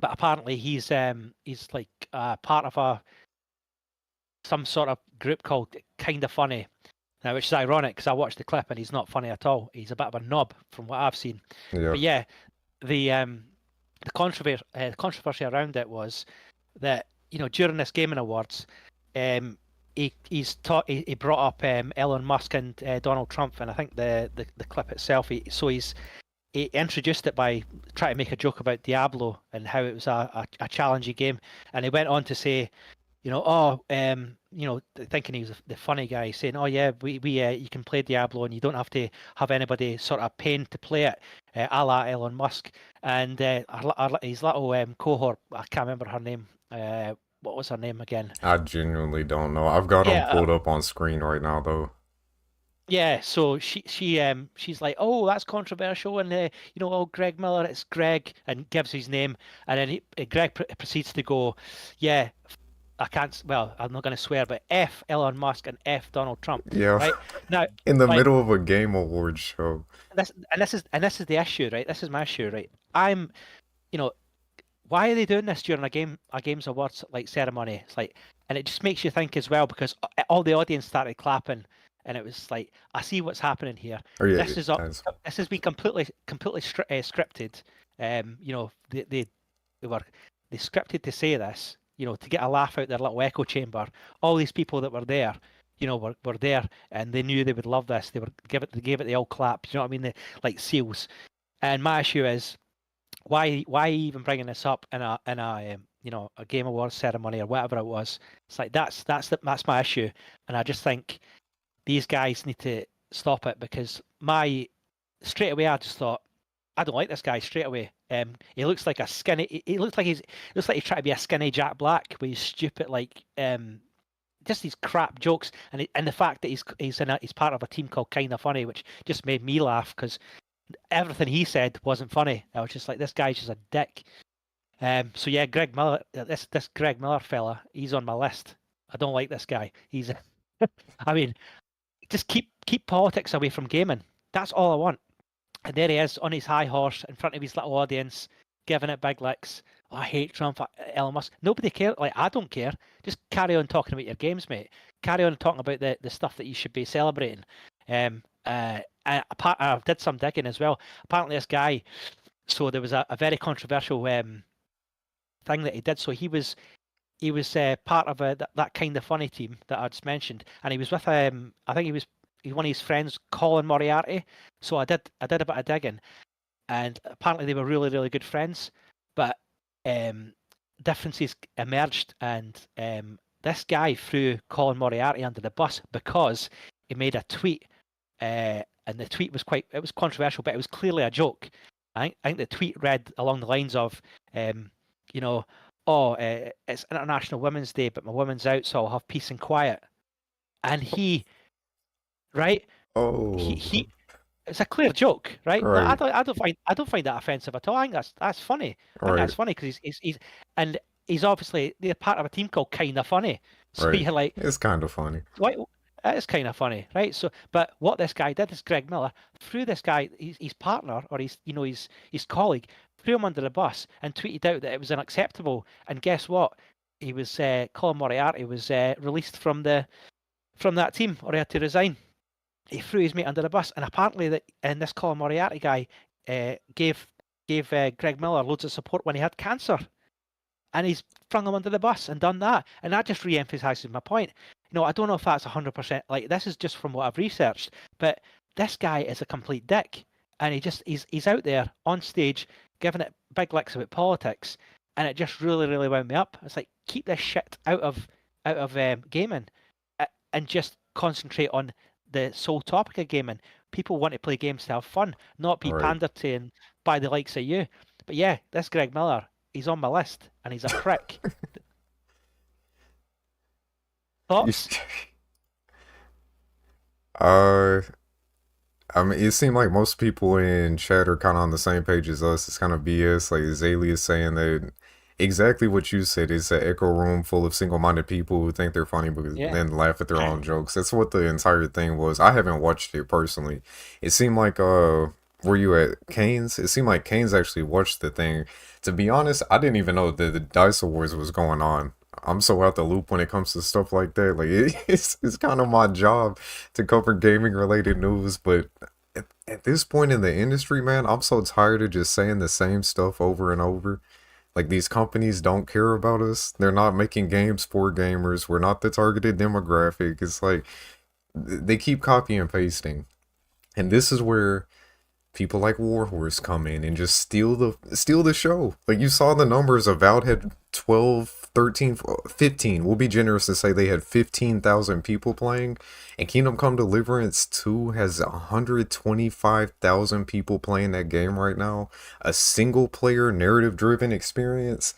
apparently he's like part of some sort of group called Kinda Funny. Now, which is ironic because I watched the clip and he's not funny at all. He's a bit of a knob from what I've seen. Yeah. But yeah, the controversy around it was that during this gaming awards, he brought up Elon Musk and Donald Trump, and I think the clip itself. He introduced it by trying to make a joke about Diablo and how it was a challenging game, and he went on to say, thinking he was the funny guy, saying, "Oh yeah, we you can play Diablo and you don't have to have anybody sort of paying to play it, a la Elon Musk." And his little cohort, I can't remember her name. What was her name again? I genuinely don't know. I've got them Yeah, pulled up on screen right now, though. yeah. So she's like, "Oh, that's controversial," and oh, Greg Miller, it's Greg, and gives his name, and then Greg proceeds to go, "Yeah, I can't. Well, I'm not going to swear, but F Elon Musk and F Donald Trump." Yeah, Right now, in the like middle of a game award show. this is the issue, right? This is my issue, right? I'm, you know, why are they doing this during a games awards like ceremony? It's like, and it just makes you think as well because all the audience started clapping, and it was like, I see what's happening here. Oh yeah, This is that's this has been completely scripted. They were they scripted to say this, to get a laugh out their little echo chamber. All these people that were there, were there, and they knew they would love this. They gave it the old clap. You know what I mean? Like seals. And my issue is, why even bringing this up in a game awards ceremony or whatever it was? It's like that's my issue, and I just think these guys need to stop it because straight away I just thought, I don't like this guy straight away. He looks like a skinny. He looks like he's trying to be a skinny Jack Black with his stupid just these crap jokes, and the fact that he's part of a team called Kinda Funny, which just made me laugh because everything he said wasn't funny. I was just like, this guy's just a dick. So yeah, Greg Miller, this Greg Miller fella, he's on my list. I don't like this guy. He's, I mean, just keep politics away from gaming. That's all I want. And there he is on his high horse in front of his little audience, giving it big licks. Oh, I hate Trump, Elon Musk. Nobody cares. Like, I don't care. Just carry on talking about your games, mate. Carry on talking about the stuff that you should be celebrating. I did some digging as well. Apparently, this guy. So there was a very controversial thing that he did. So he was part of that kind of funny team that I just mentioned, and he was with I think he was one of his friends, Colin Moriarty. So I did a bit of digging, and apparently they were really, really good friends, but differences emerged, and this guy threw Colin Moriarty under the bus because he made a tweet, and the tweet was controversial, but it was clearly a joke. I think the tweet read along the lines of, it's International Women's Day, but my woman's out, so I'll have peace and quiet. And right? oh He it's a clear joke, right? right, I don't find that offensive at all. I think that's funny. I think right, that's funny because he's obviously they're part of a team called Kinda Funny. So right. you're like, It's kind of funny. what? That is kind of funny, right? So, but what this guy did is Greg Miller threw this guy, his partner or his colleague, threw him under the bus and tweeted out that it was unacceptable. And guess what? He was Colin Moriarty was released from that team, or he had to resign. He threw his mate under the bus, and apparently this Colin Moriarty guy gave Greg Miller loads of support when he had cancer, and he's flung him under the bus and done that, and that just re-emphasizes my point. I don't know if that's 100%. Like, this is just from what I've researched, but this guy is a complete dick, and he's out there on stage giving it big licks about politics, and it just really, really wound me up. It's like, keep this shit out of gaming, and just concentrate on the sole topic of gaming. People want to play games to have fun, not be Right. pandered to and by the likes of you. But yeah, this Greg Miller, he's on my list, and he's a prick. Thoughts? uh, I mean, it seemed like most people in chat are kind of on the same page as us. It's kind of BS. Like Azalea is saying that exactly what you said. It's an echo room full of single-minded people who think they're funny but Yeah. then laugh at their own jokes. That's what the entire thing was. I haven't watched it personally. It seemed like were you at Kane's? It seemed like Kane's actually watched the thing. To be honest, I didn't even know that the Dice Awards was going on. I'm so out the loop when it comes to stuff like that. Like it's kind of my job to cover gaming related news, but at this point in the industry, man, I'm so tired of just saying the same stuff over and over. Like these companies don't care about us. They're not making games for gamers. We're not the targeted demographic. It's like they keep copy and pasting. And this is where people like Warhorse come in and just steal the show. Like you saw the numbers. Avowed had 12, 13, 15. We'll be generous and say they had 15,000 people playing. And Kingdom Come Deliverance 2 has 125,000 people playing that game right now. A single player narrative driven experience.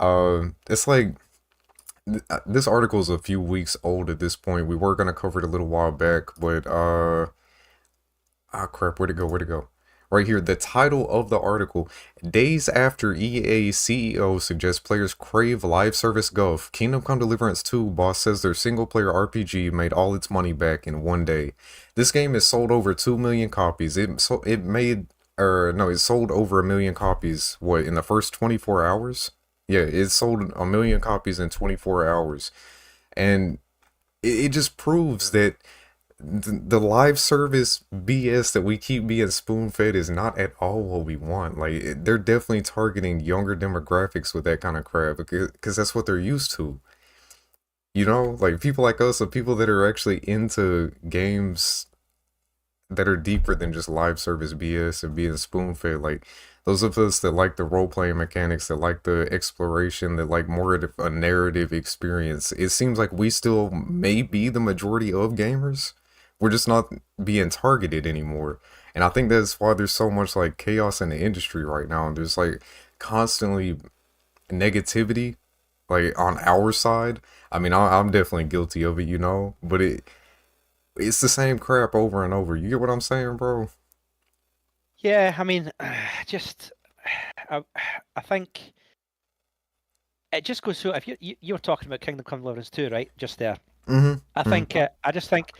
It's like this article is a few weeks old at this point. We were gonna cover it a little while back, but crap, where'd it go? Where'd it go? Right here, the title of the article: Days after EA CEO suggests players crave live service guff, Kingdom Come Deliverance 2 boss says their single player RPG made all its money back in one day. This game has sold over 2 million copies. It sold over 1 million copies, what, in the first 24 hours? Yeah, it sold 1 million copies in 24 hours. And it just proves that the live service BS that we keep being spoon fed is not at all what we want. Like they're definitely targeting younger demographics with that kind of crap because that's what they're used to. You know, like people like us, or people that are actually into games that are deeper than just live service BS and being spoon fed. Like those of us that like the role playing mechanics, that like the exploration, that like more of a narrative experience. It seems like we still may be the majority of gamers. We're just not being targeted anymore. And I think that's why there's so much like chaos in the industry right now. And there's like constantly negativity like on our side. I mean, I'm definitely guilty of it, you know, but it's the same crap over and over. You get what I'm saying, bro? Yeah, I mean, just I think it just goes through. If you were talking about Kingdom Come Deliverance 2, right? Just there. Mm-hmm. I think I just think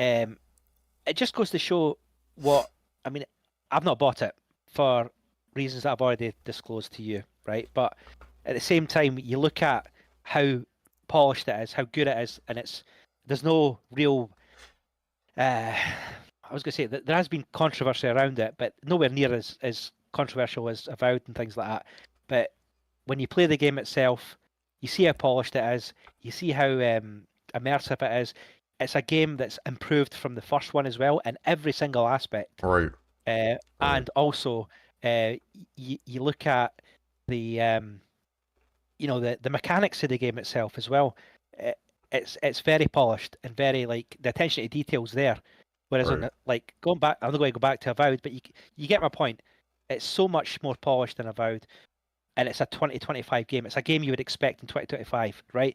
it just goes to show what I mean. I've not bought it for reasons that I've already disclosed to you, right? But at the same time, you look at how polished it is, how good it is, and there's no real. I was going to say that there has been controversy around it, but nowhere near as controversial as Avowed and things like that. But when you play the game itself, you see how polished it is. You see how immersive it is. It's a game that's improved from the first one as well in every single aspect. Right. And also, you look at the the mechanics of the game itself as well. It's very polished and very like the attention to details there. Whereas on Right. like going back, I'm not going to go back to Avowed, but you get my point. It's so much more polished than Avowed, and it's a 2025 game. It's a game you would expect in 2025, right?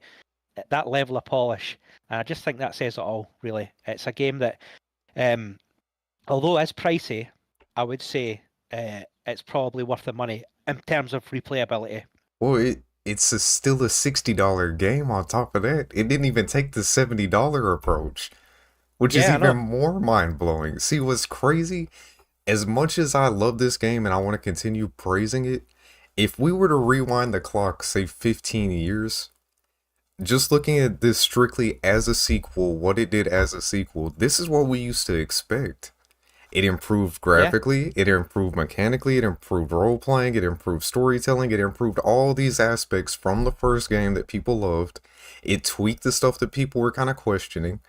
At that level of polish, and I just think that says it all. Really, it's a game that, although it's pricey, I would say it's probably worth the money in terms of replayability. Well, still a $60 game on top of that. It didn't even take the $70 approach, which is Yeah, I know. even more mind blowing. See, what's crazy? As much as I love this game and I want to continue praising it, if we were to rewind the clock, say 15 years, just looking at this strictly as a sequel, what it did as a sequel, this is what we used to expect. It improved Yeah, graphically, it improved mechanically, it improved role playing, it improved storytelling, it improved all these aspects from the first game that people loved. It tweaked the stuff that people were kind of questioning,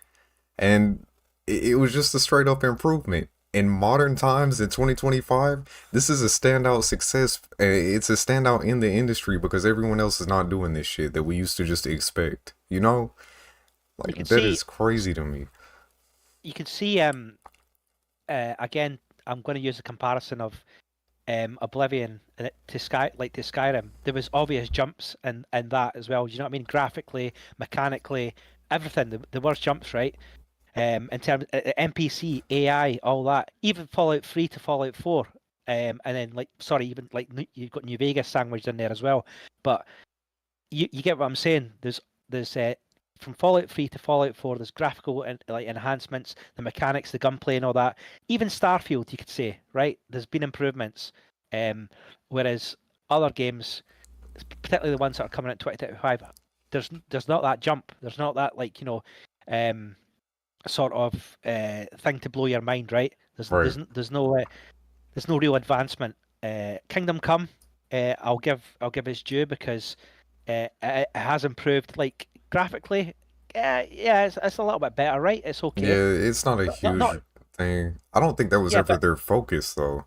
and it was just a straight up improvement. In modern times, in 2025, this is a standout success. It's a standout in the industry because everyone else is not doing this shit that we used to just expect. You know? you Like, can that see is crazy to me. again. I'm going to use a comparison of Oblivion to Skyrim. There was obvious jumps in that as well. You know what I mean? Graphically, mechanically, everything. There was jumps, right? In terms NPC, AI, all that. Even Fallout 3 to Fallout 4. And then even like you've got New Vegas sandwiched in there as well. But you get what I'm saying. There's from Fallout 3 to Fallout 4, there's graphical and like enhancements, the mechanics, the gunplay, and all that. Even Starfield, you could say, right? There's been improvements. Whereas other games, particularly the ones that are coming out 2025, there's not that jump. There's not that sort of thing to blow your mind, right? Right. There's no real advancement. Kingdom Come, I'll give his due because it has improved. Like graphically, yeah, it's a little bit better, right? It's okay. Yeah, it's not a Not huge thing. I don't think that was yeah, ever but their focus though.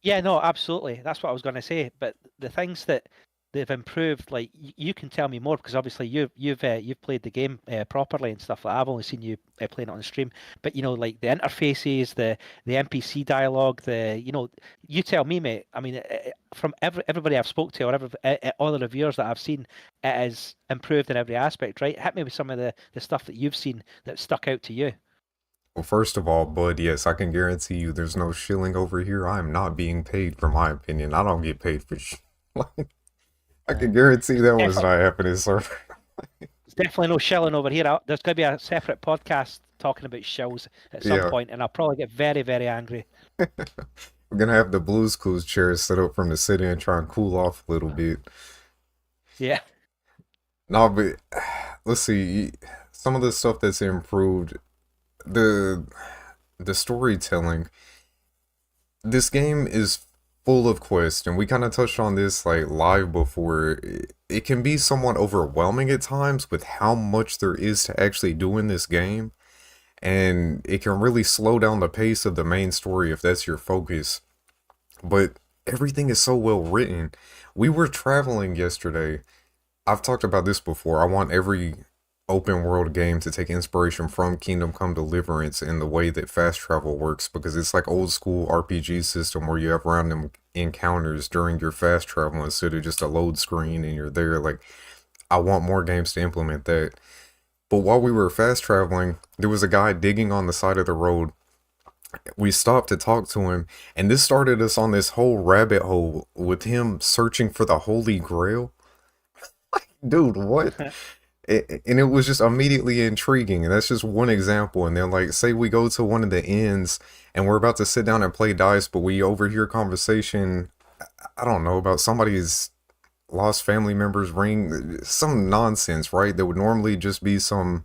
yeah, no, absolutely. That's what I was going to say. But the things that they've improved, like you can tell me more because obviously you've played the game properly and stuff. Like I've only seen you playing it on the stream. But like the interfaces, the NPC dialogue, you tell me, mate. I mean, from everybody I've spoke to or all the reviewers that I've seen, it has improved in every aspect, right? Hit me with some of the stuff that you've seen that stuck out to you. Well, first of all, bud, yes, I can guarantee you there's no shilling over here. I am not being paid for my opinion. I don't get paid for like, I Uh, can guarantee that was definitely, not happening, sir. There's definitely no shilling over here. There's going to be a separate podcast talking about shills at some Yeah. point, and I'll probably get very, very angry. We're gonna have the Blues Clues chairs set up from the city and try and cool off a little bit. Yeah. No, but let's see. Some of the stuff that's improved, the the storytelling. This game is full of quests, and we kind of touched on this like live before. It can be somewhat overwhelming at times with how much there is to actually do in this game, and it can really slow down the pace of the main story if that's your focus. But everything is so well written. We were traveling yesterday. I've talked about this before. I want every open world game to take inspiration from Kingdom Come Deliverance in the way that fast travel works, because it's like old school RPG system where you have random encounters during your fast travel instead of just a load screen and you're there. Like, I want more games to implement that. But while we were fast traveling, there was a guy digging on the side of the road. We stopped to talk to him, and this started us on this whole rabbit hole with him searching for the Holy Grail. Dude, what? And it was just immediately intriguing, and that's just one example. And then, like, say we go to one of the inns and we're about to sit down and play dice, but we overhear conversation, I don't know, about somebody's lost family member's ring, some nonsense, right? That would normally just be some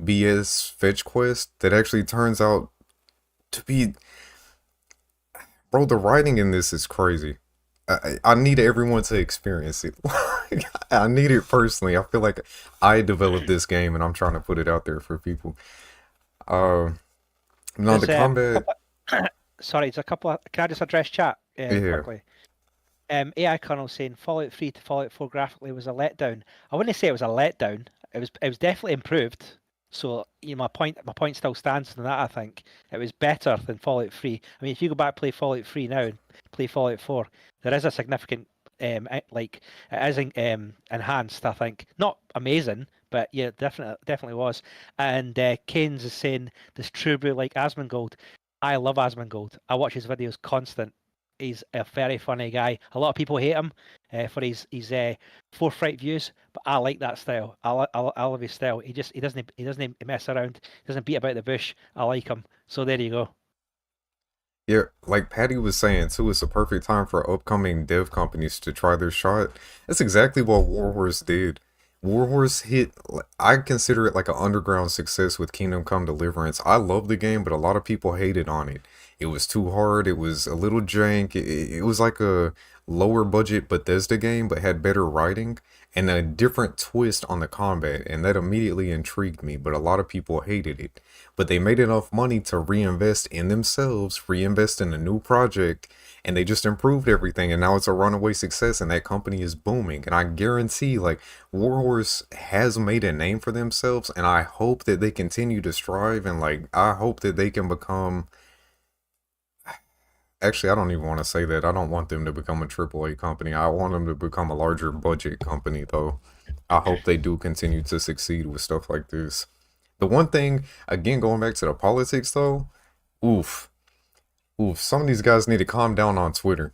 BS fetch quest that actually turns out to be, bro, the writing in this is crazy. I need everyone to experience it. I need it personally. I feel like I developed this game and I'm trying to put it out there for people. Uh, no, the There's combat, sorry, there's a couple of. Can I just address chat yeah, quickly? AI Colonel saying Fallout 3 to Fallout 4 graphically was a letdown. I wouldn't say it was a letdown. It was definitely improved. So my point still stands on that. I think it was better than Fallout 3. I mean, if you go back play Fallout 3 now and play Fallout 4, there is a significant like it is enhanced. I think not amazing, but yeah, definitely was. And Keynes is saying this true blue like Asmongold. I love Asmongold. I watch his videos constant. He's a very funny guy. A lot of people hate him for his forthright views, but I like that style. I love his style. He doesn't mess around. He doesn't beat about the bush. I like him. So there you go. yeah, like Patty was saying too, it's a perfect time for upcoming dev companies to try their shot. That's exactly what Warhorse did. Warhorse hit, I consider it like an underground success with Kingdom Come Deliverance. I love the game, but a lot of people hated on it. It was too hard, it was a little jank, it was like a lower budget Bethesda game, but had better writing and a different twist on the combat, and that immediately intrigued me, but a lot of people hated it. But they made enough money to reinvest in themselves, reinvest in a new project, and they just improved everything, and now it's a runaway success, and that company is booming. And I guarantee, like, Warhorse has made a name for themselves, and I hope that they continue to strive, and like, I hope that they can become. Actually, I don't even want to say that. I don't want them to become a AAA company. I want them to become a larger budget company, though. I hope they do continue to succeed with stuff like this. The one thing, again, going back to the politics, though, oof, oof, some of these guys need to calm down on Twitter.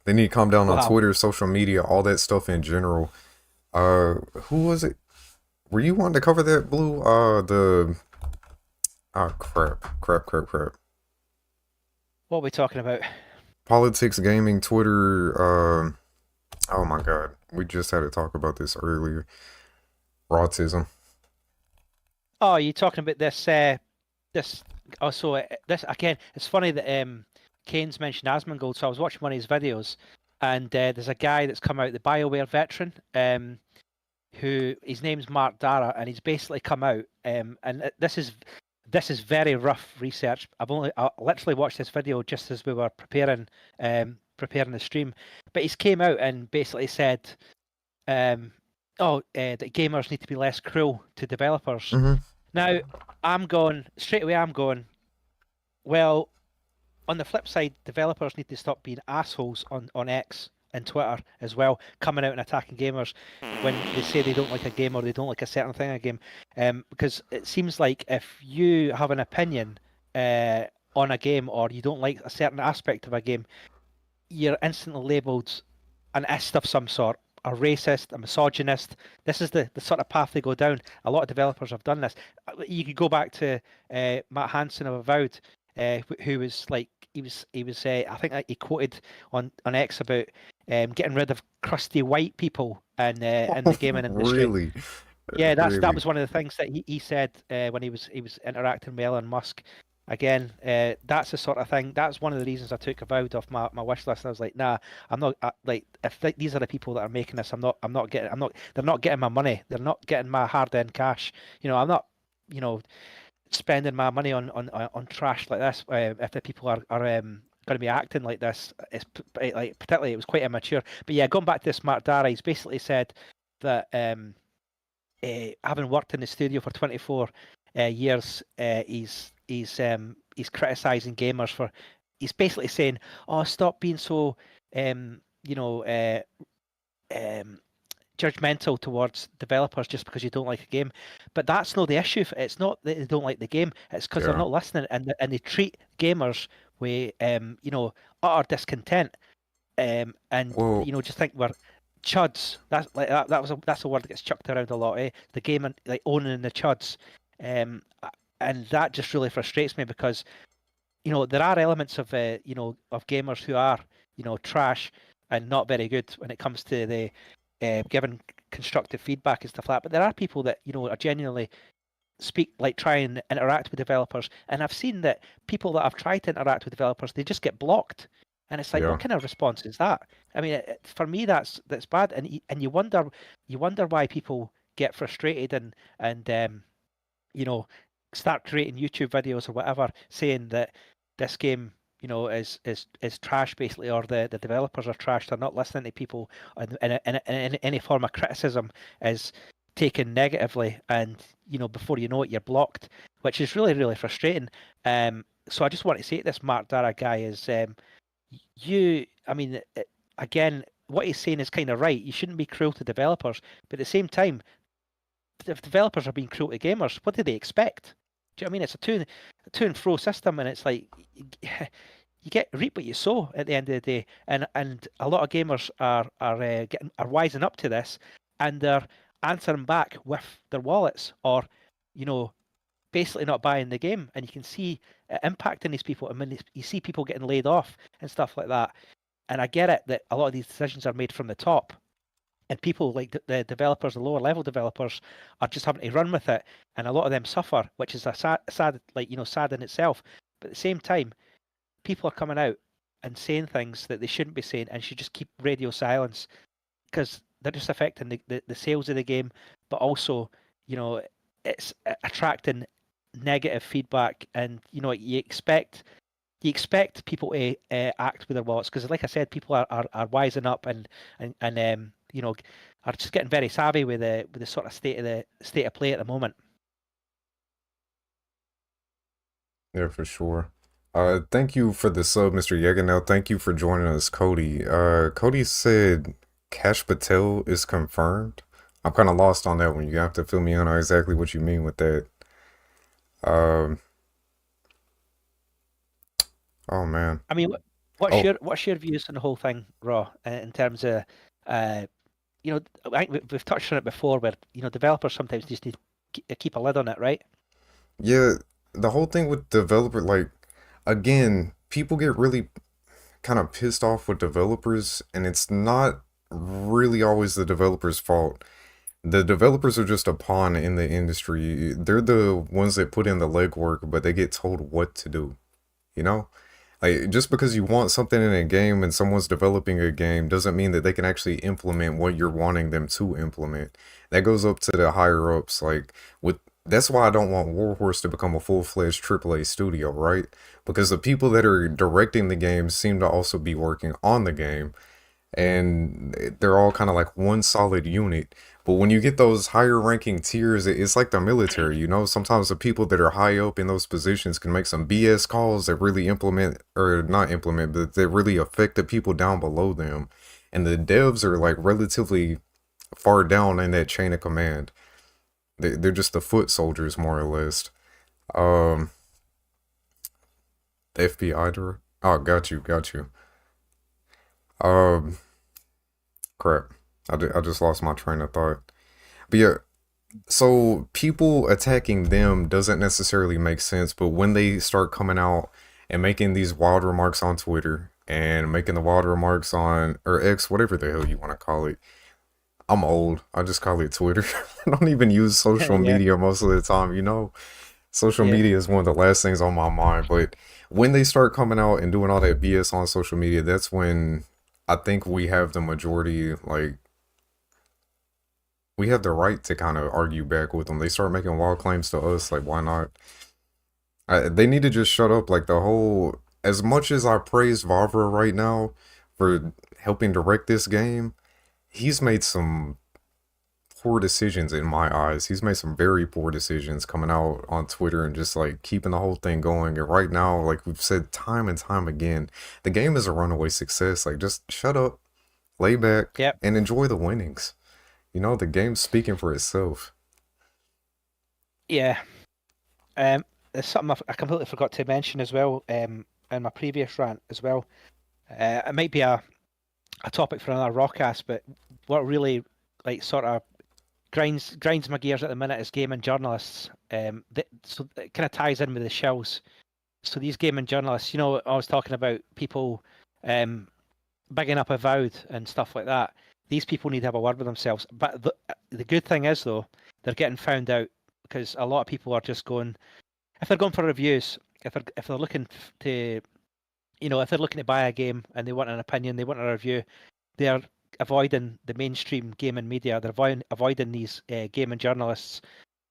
They need to calm down on Wow. Twitter, social media, all that stuff in general. Who was it? Were you wanting to cover that, Blue? Crap. What are we talking about? Politics, gaming, Twitter. Oh my God, we just had to talk about this earlier. Autism. Oh, you're talking about this. Also, this again. It's funny that Kane's mentioned Asmongold. So I was watching one of his videos, and there's a guy that's come out, the BioWare veteran, who his name's Mark Dara, and he's basically come out, and this is very rough research. I literally watched this video just as we were preparing the stream, but he's came out and basically said, that gamers need to be less cruel to developers. Mm-hmm. Now, I'm going, well, on the flip side, developers need to stop being assholes on X and Twitter as well, coming out and attacking gamers when they say they don't like a game or they don't like a certain thing in a game. Because it seems like if you have an opinion on a game or you don't like a certain aspect of a game, you're instantly labelled an ist of some sort, a racist, a misogynist. This is the sort of path they go down. A lot of developers have done this. You could go back to Matt Hansen of Avowed, who was like, he was I think he quoted on X about getting rid of crusty white people in the gaming industry. Really? Yeah, that Really? was one of the things that he said when he was interacting with Elon Musk. Again, that's the sort of thing. That's one of the reasons I took Avowed off my wish list. I was like, nah, I'm not if these are the people that are making this, they're not getting my money. They're not getting my hard-earned cash. I'm not, spending my money on trash like this. If the people are going to be acting like this, it's like, particularly it was quite immature. But yeah, going back to this Mark Dara, he's basically said that having worked in the studio for 24 years, he's criticizing gamers for. He's basically saying, "Oh, stop being so, judgmental towards developers just because you don't like a game." But that's not the issue. It's not that they don't like the game. It's because they're not listening, and they treat gamers with utter discontent, and just think we're chuds. That's like that's a word that gets chucked around a lot. The game and like owning the chuds, and that just really frustrates me because there are elements of of gamers who are trash and not very good when it comes to the giving constructive feedback and stuff like that. But there are people that are genuinely try and interact with developers, and I've seen that people that have tried to interact with developers, they just get blocked, and it's like, what kind of response is that? I mean, for me, that's bad, and you wonder why people get frustrated and start creating YouTube videos or whatever, saying that this game is trash basically, or the developers are trash. They're not listening to people, and any form of criticism is taken negatively, and before you know it, you're blocked, which is really, really frustrating. So I just want to say to this Mark Dara guy is, again, what he's saying is kind of right. You shouldn't be cruel to developers, but at the same time, if developers are being cruel to gamers, what do they expect? Do you know what I mean? It's a to and fro system, and it's like you reap what you sow at the end of the day. And a lot of gamers are wising up to this, and they're answering back with their wallets, or basically not buying the game. And you can see it impacting these people. I mean, you see people getting laid off and stuff like that. And I get it that a lot of these decisions are made from the top, and people like the developers, the lower level developers, are just having to run with it, and a lot of them suffer, which is a sad sad in itself. But at the same time, people are coming out and saying things that they shouldn't be saying, and should just keep radio silence, because they're just affecting the sales of the game, but also it's attracting negative feedback, and you expect people to act with their wallets, because like I said, people are wising up and are just getting very savvy with the sort of state of play at the moment. Yeah, for sure. Thank you for the sub, Mr. Yeganel. Thank you for joining us, Cody. Cody said Cash Patel is confirmed. I'm kind of lost on that one. You have to fill me in on exactly what you mean with that. Oh man. I mean, what's your views on the whole thing, Raw, in terms of I think we've touched on it before, where developers sometimes just need to keep a lid on it, right? Yeah, the whole thing with developer, like, again, people get really kind of pissed off with developers, and it's not really always the developers' fault. The developers are just a pawn in the industry. They're the ones that put in the legwork, but they get told what to do, you know? Like, just because you want something in a game and someone's developing a game doesn't mean that they can actually implement what you're wanting them to implement. That goes up to the higher ups. Like, with that's why I don't want Warhorse to become a full-fledged AAA studio, right? Because the people that are directing the game seem to also be working on the game, and they're all kind of like one solid unit. But when you get those higher ranking tiers, it's like the military, you know? Sometimes the people that are high up in those positions can make some BS calls that really implement, or not implement, but that really affect the people down below them. And the devs are like relatively far down in that chain of command. They're just the foot soldiers, more or less. Um, the FBI door. Oh, got you, got you. Um, crap. I just lost my train of thought. But yeah, so people attacking them doesn't necessarily make sense, but when they start coming out and making these wild remarks on Twitter and making the wild remarks on, or X, whatever the hell you want to call it. I'm old. I just call it Twitter. I don't even use social Yeah, media most of the time, you know? Social yeah, media is one of the last things on my mind, but when they start coming out and doing all that BS on social media, that's when I think we have the majority, like, we have the right to kind of argue back with them. They start making wild claims to us, like, why not? They need to just shut up. Like, the whole, as much as I praise Vavra right now for helping direct this game, he's made some poor decisions in my eyes. He's made some very poor decisions coming out on Twitter and just like keeping the whole thing going. And right now, like we've said time and time again, the game is a runaway success. Like, just shut up, lay back, yep, and enjoy the winnings. You know, the game's speaking for itself. yeah. There's something I completely forgot to mention as well. In my previous rant as well. It might be a topic for another RawCast, but what really like sort of grinds my gears at the minute is gaming journalists. So it kind of ties in with the shells. So these gaming journalists, you know, I was talking about people bigging up Avowed and stuff like that. These people need to have a word with themselves. But the good thing is, though, they're getting found out because a lot of people are just going, if they're going for reviews, if they're looking to, you know, if they're looking to buy a game and they want an opinion, they want a review, they're avoiding the mainstream gaming media. They're avoiding these gaming journalists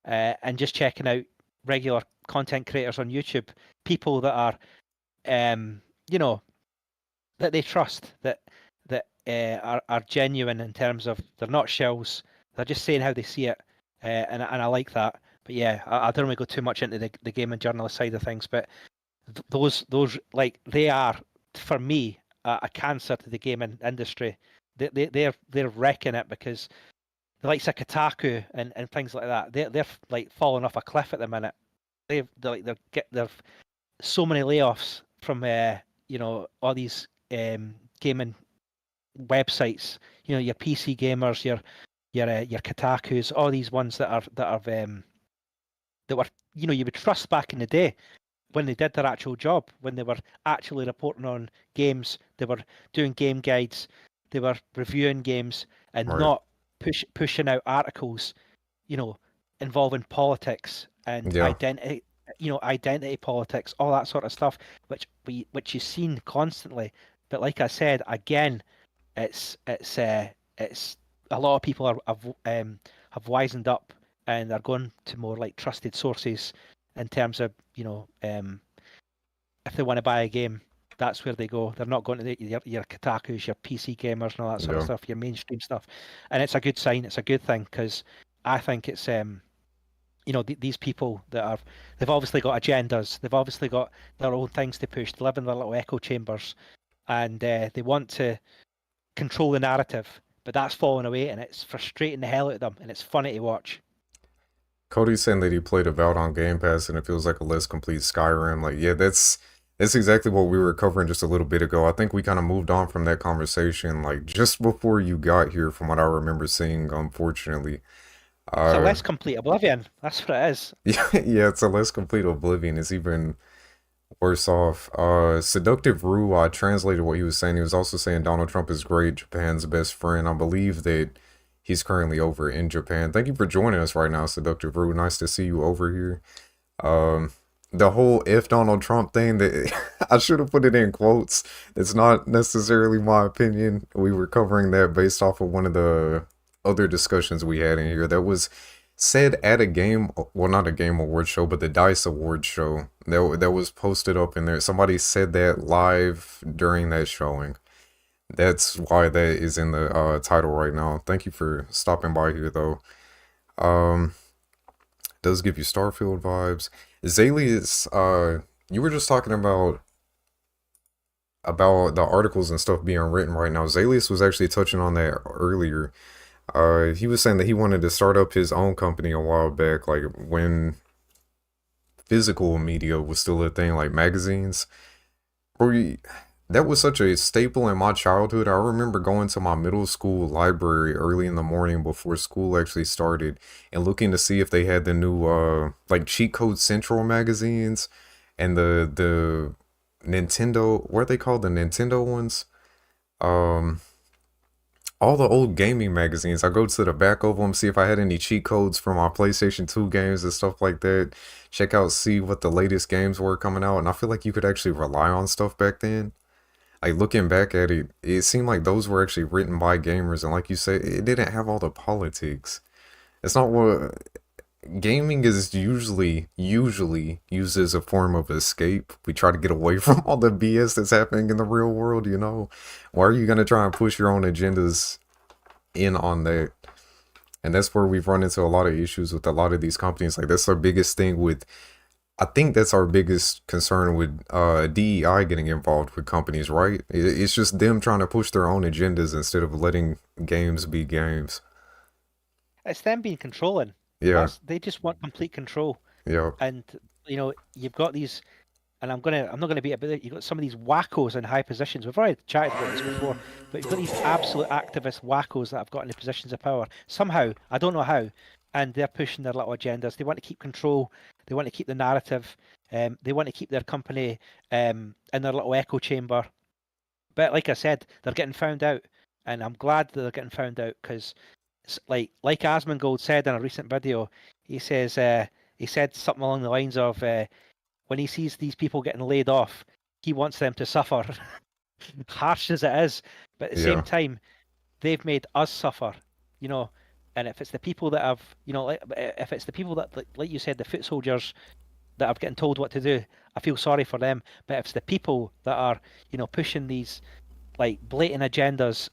and just checking out regular content creators on YouTube, people that are, you know, that they trust, that are genuine in terms of they're not shells. They're just saying how they see it, and I like that. But yeah, I don't want to go too much into the gaming journalist side of things, but those like they are for me a cancer to the gaming industry. They're wrecking it because the likes of Kotaku and things like that, they're like falling off a cliff at the minute. They're so many layoffs from you know, all these gaming websites. You know, your PC gamers, your Kotakus, all these ones that were, you know, you would trust back in the day when they did their actual job, when they were actually reporting on games, they were doing game guides, they were reviewing games, and Right. not pushing out articles, you know, involving politics and Yeah. identity, you know, identity politics, all that sort of stuff, which you've seen constantly. But like I said, again, it's a lot of people have wisened up and are going to more like trusted sources in terms of, you know, if they want to buy a game, that's where they go. They're not going to your Kotakus, your PC gamers, and all that sort of Yeah. stuff, your mainstream stuff. And it's a good sign. It's a good thing because I think it's you know, these people that are, they've obviously got agendas. They've obviously got their own things to push. They live in their little echo chambers, and they want to control the narrative. But that's falling away, and it's frustrating the hell out of them, and it's funny to watch. Cody's saying that he played Avowed on Game Pass and it feels like a less complete Skyrim. Like, yeah, that's exactly what we were covering just a little bit ago. I think we kind of moved on from that conversation, like just before you got here, from what I remember seeing, unfortunately. It's a Uh, less complete Oblivion. That's what it is. yeah, yeah, it's a less complete Oblivion. It's even worse off. Seductive Rue, I translated what he was saying. He was also saying Donald Trump is great, Japan's best friend. I believe that he's currently over in Japan. Thank you for joining us right now, Seductive Rue. Nice to see you over here. Um, the whole "if Donald Trump" thing, that I should have put it in quotes. It's not necessarily my opinion. We were covering that based off of one of the other discussions we had in here that was said at a game, well, not a game award show, but the Dice Award show that was posted up in there. Somebody said that live during that showing. That's why that is in the title right now. Thank you for stopping by here, though. Does give you Starfield vibes. Zalius, you were just talking about the articles and stuff being written right now. Zalius was actually touching on that earlier. He was saying that he wanted to start up his own company a while back, like when physical media was still a thing, like magazines. That was such a staple in my childhood. I remember going to my middle school library early in the morning before school actually started and looking to see if they had the new like Cheat Code Central magazines and the Nintendo, what are they called? The Nintendo ones? All the old gaming magazines. I go to the back of them, see if I had any cheat codes for my PlayStation 2 games and stuff like that. Check out, see what the latest games were coming out. And I feel like you could actually rely on stuff back then. Like, looking back at it, it seemed like those were actually written by gamers. And like you said, it didn't have all the politics. It's not what... Gaming is usually used as a form of escape. We try to get away from all the BS that's happening in the real world, you know? Why are you going to try and push your own agendas in on that? And that's where we've run into a lot of issues with a lot of these companies. Like, that's our biggest thing with... I think that's our biggest concern with DEI getting involved with companies, right? It's just them trying to push their own agendas instead of letting games be games. It's them being controlling. Yeah, They just want complete control. yeah, And you've got these, and I'm not gonna beat about it. You've got some of these wackos in high positions. We've already chatted about this before, but you've got these absolute activist wackos that have got into positions of power somehow. I don't know how, and they're pushing their little agendas. They want to keep control. They want to keep the narrative. They want to keep their company in their little echo chamber. But like I said, they're getting found out, and I'm glad that they're getting found out because, like Asmongold said in a recent video, he said something along the lines of when he sees these people getting laid off, he wants them to suffer. Harsh as it is, but at the same time, they've made us suffer, And if it's the people that have, if it's the people that, like you said, the foot soldiers that are getting told what to do, I feel sorry for them. But if it's the people that are, pushing these like blatant agendas,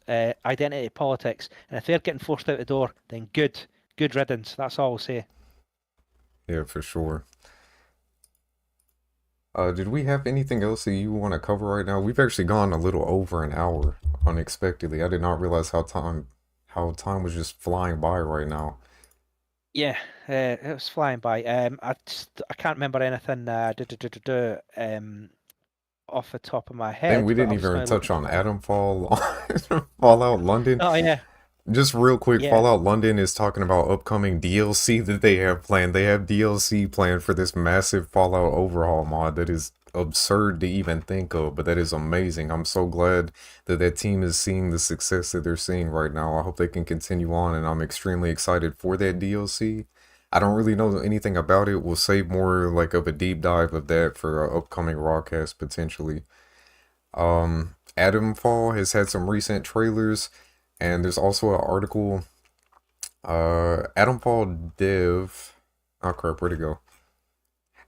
identity politics, and if they're getting forced out the door, then good riddance. That's all I'll say. Yeah, for sure. Did we have anything else that you want to cover right now? We've actually gone a little over an hour unexpectedly. I did not realize how time was just flying by right now. Yeah, it was flying by. I can't remember anything off the top of my head. And we didn't even touch on Atomfall, Fallout London. Oh yeah. Just real quick, Fallout London is talking about upcoming DLC that they have planned. They have DLC planned for this massive Fallout overhaul mod that is absurd to even think of, but that is amazing. I'm so glad that that team is seeing the success that they're seeing right now. I hope they can continue on, and I'm extremely excited for that DLC. I don't really know anything about it. We'll save more like of a deep dive of that for an upcoming RawCast potentially. Atomfall has had some recent trailers, and there's also an article. Atomfall dev. Oh crap, where'd it go?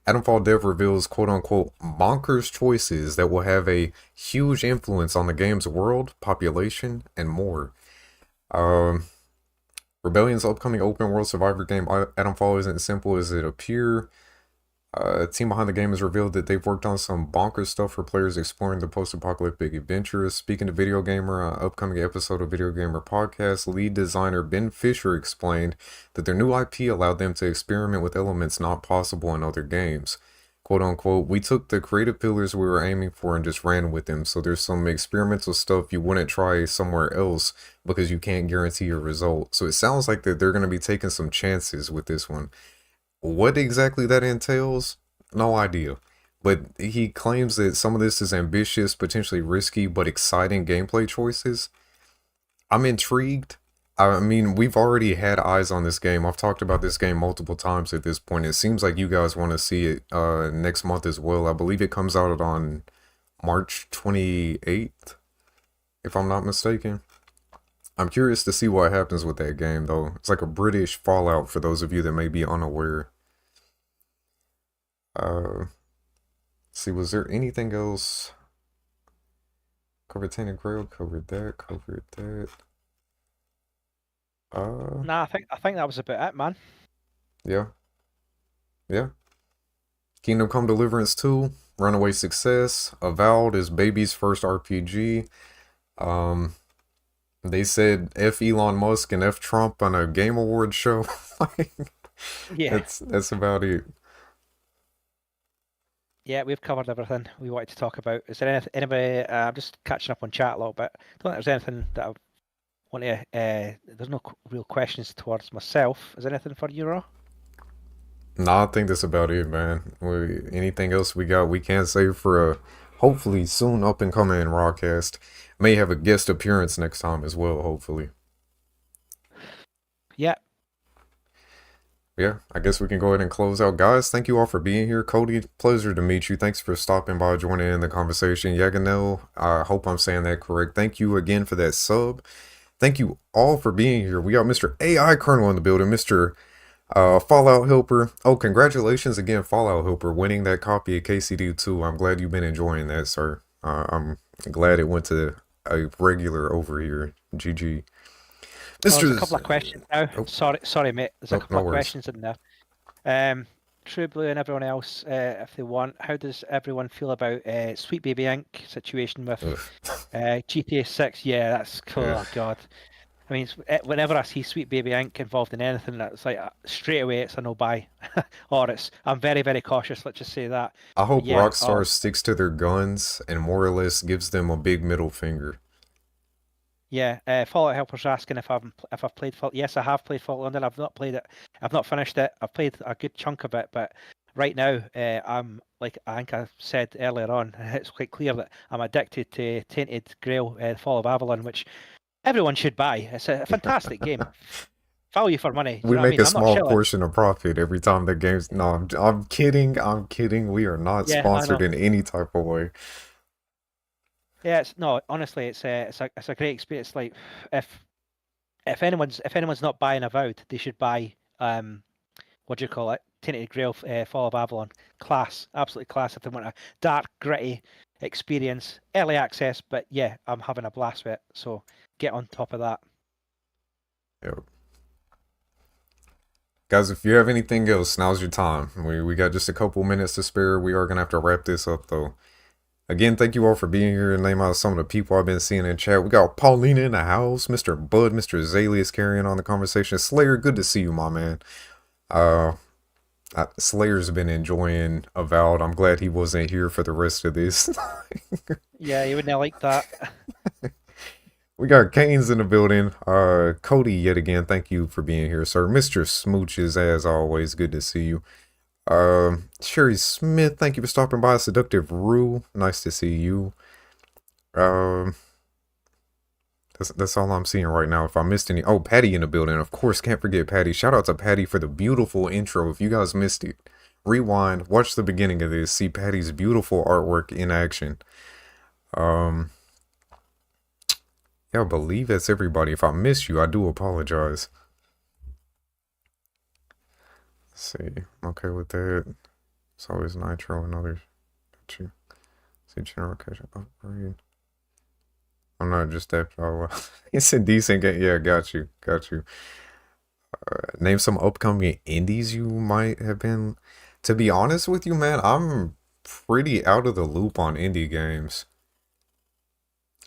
Atomfall dev reveals quote-unquote bonkers choices that will have a huge influence on the game's world, population, and more. Rebellion's upcoming open world survivor game Atomfall isn't as simple as it appears. The team behind the game has revealed that they've worked on some bonkers stuff for players exploring the post-apocalyptic adventures. Speaking to Video Gamer, an upcoming episode of Video Gamer Podcast, lead designer Ben Fisher explained that their new IP allowed them to experiment with elements not possible in other games. Quote unquote, we took the creative pillars we were aiming for and just ran with them. So there's some experimental stuff you wouldn't try somewhere else because you can't guarantee a result. So it sounds like that they're going to be taking some chances with this one. What exactly that entails, no idea. But he claims that some of this is ambitious, potentially risky, but exciting gameplay choices. I'm intrigued. I mean, we've already had eyes on this game. I've talked about this game multiple times at this point. It seems like you guys want to see it next month as well. I believe it comes out on March 28th, if I'm not mistaken. I'm curious to see what happens with that game, though. It's like a British Fallout for those of you that may be unaware. Let's see, was there anything else? Covered Tainted Grail, covered that, covered that. Nah, I think that was about it, man. Yeah. Yeah. Kingdom Come Deliverance 2, Runaway Success, Avowed is Baby's first RPG. They said F Elon Musk and F Trump on a Game Awards show. Yeah. That's about it. Yeah, we've covered everything we wanted to talk about. Is there anybody? I'm just catching up on chat a little bit. Don't think there's anything that I want to. There's no real questions towards myself. Is there anything for you, Raw? Nah, I think that's about it, man. Anything else we got, we can save for a hopefully soon up and coming RawCast. May have a guest appearance next time as well, hopefully. Yeah. Yeah, I guess we can go ahead and close out. Guys, thank you all for being here. Cody, pleasure to meet you. Thanks for stopping by, joining in the conversation. Yaganel, I hope I'm saying that correct. Thank you again for that sub. Thank you all for being here. We got Mr. AI Colonel in the building, Mr. Fallout Helper. Oh, congratulations again, Fallout Helper, winning that copy of KCD2. I'm glad you've been enjoying that, sir. I'm glad it went to a regular over here. GG. There's a couple of questions now. Oh. Sorry, mate. There's a couple no of worries. questions in there. True Blue and everyone else, if they want, how does everyone feel about Sweet Baby Inc. situation with GTA 6? Yeah, that's cool. Oh, God. I mean, whenever I see Sweet Baby Inc. involved in anything, that's like straight away it's a no buy, or I'm very, very cautious. Let's just say that. I hope Yeah, Rockstar sticks to their guns and more or less gives them a big middle finger. Yeah, Fallout Helper's asking if I've played Fallout. Yes, I have played Fallout London. I've not played it. I've not finished it. I've played a good chunk of it, but right now, I'm like I think I said earlier on. It's quite clear that I'm addicted to Tainted Grail, Fall of Avalon, which everyone should buy. It's a fantastic game. Value for money. We make a small portion of profit every time the game's. No, I'm kidding. I'm kidding. We are not sponsored in any type of way. Yeah, honestly, it's a great experience. Like if anyone's not buying Avowed, they should buy what do you call it? Tainted Grail, Fall of Avalon. Class, absolutely class. If they want a dark, gritty experience, early access, but yeah, I'm having a blast with it. So get on top of that. Yep. Guys, if you have anything else, now's your time. We got just a couple minutes to spare. We are gonna have to wrap this up though. Again, thank you all for being here and name out some of the people I've been seeing in chat. We got Paulina in the house, Mr. Bud, Mr. Zalius carrying on the conversation. Slayer, good to see you, my man. Slayer's been enjoying Avowed. I'm glad he wasn't here for the rest of this. Yeah, you wouldn't like that. We got Kane's in the building. Cody, yet again, thank you for being here, sir. Mr. Smooches, as always, good to see you. Sherry Smith, thank you for stopping by. Seductive Rue, nice to see you. That's all I'm seeing right now. If I missed any, oh, Patty in the building, of course, can't forget Patty. Shout out to Patty for the beautiful intro. If you guys missed it, rewind, watch the beginning of this, see Patty's beautiful artwork in action. Yeah, I believe that's everybody. If I missed you, I do apologize. Let's see, I'm okay with that. It's always Nitro and others. Got you. See, general cash upgrade. I'm not just that. It's a decent game. Yeah, got you. Name some upcoming indies you might have been. To be honest with you, man, I'm pretty out of the loop on indie games.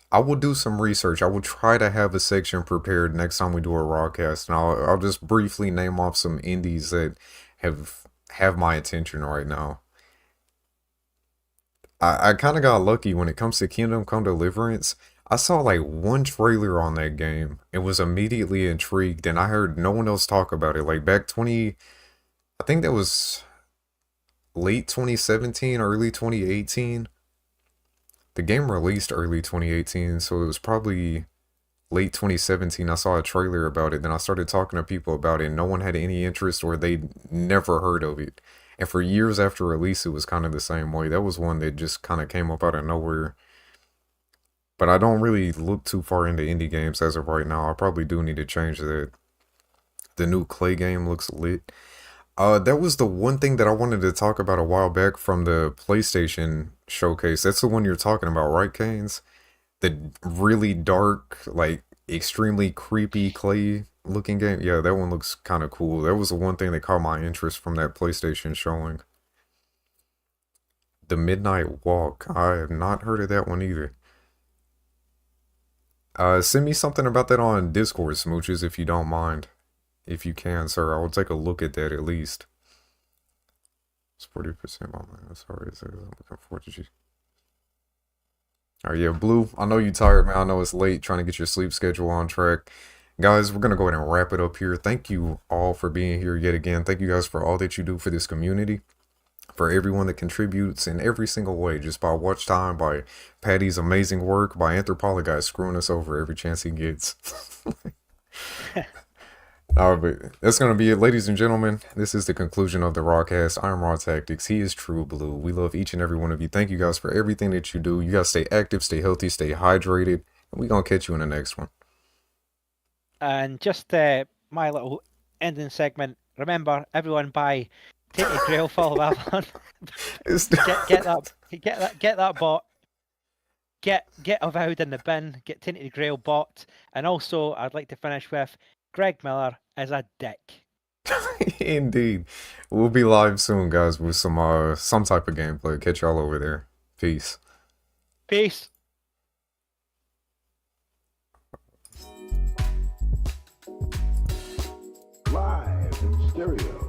I will do some research. I will try to have a section prepared next time we do a RawCast, and I'll just briefly name off some indies that have my attention right now. I kind of got lucky when it comes to Kingdom Come Deliverance. I saw like one trailer on that game and was immediately intrigued, and I heard no one else talk about it. Like back I think that was late 2017, early 2018. The game released early 2018, so it was probably late 2017, I saw a trailer about it. Then I started talking to people about it, and no one had any interest or they'd never heard of it. And for years after release, it was kind of the same way. That was one that just kind of came up out of nowhere. But I don't really look too far into indie games as of right now. I probably do need to change that. The new Clay game looks lit. That was the one thing that I wanted to talk about a while back from the PlayStation showcase. That's the one you're talking about, right, Canes? The really dark, like extremely creepy Clay looking game. Yeah, that one looks kind of cool. That was the one thing that caught my interest from that PlayStation showing. The Midnight Walk. I have not heard of that one either. Send me something about that on Discord, Smooches, if you don't mind. If you can, sir. I will take a look at that at least. It's 40% my man. Sorry, I'm looking forward to you. Alright, yeah, Blue, I know you're tired, man. I know it's late, trying to get your sleep schedule on track. Guys, we're going to go ahead and wrap it up here. Thank you all for being here yet again. Thank you guys for all that you do for this community. For everyone that contributes in every single way, just by watch time, by Patty's amazing work, by Anthropology guys screwing us over every chance he gets. But that's going to be it, ladies and gentlemen. This is the conclusion of the RawCast. I'm Raw Tactics. He is True Blue. We love each and every one of you. Thank you guys for everything that you do. You guys stay active, stay healthy, stay hydrated. And we're going to catch you in the next one. And just my little ending segment. Remember, everyone buy Tainted Grail Fall of Avalon. get that bot. Get Avowed in the bin. Get Tainted Grail bot. And also, I'd like to finish with Greg Miller as a dick. Indeed. We'll be live soon, guys, with some type of gameplay. Catch y'all over there. Peace. Peace. Live in stereo.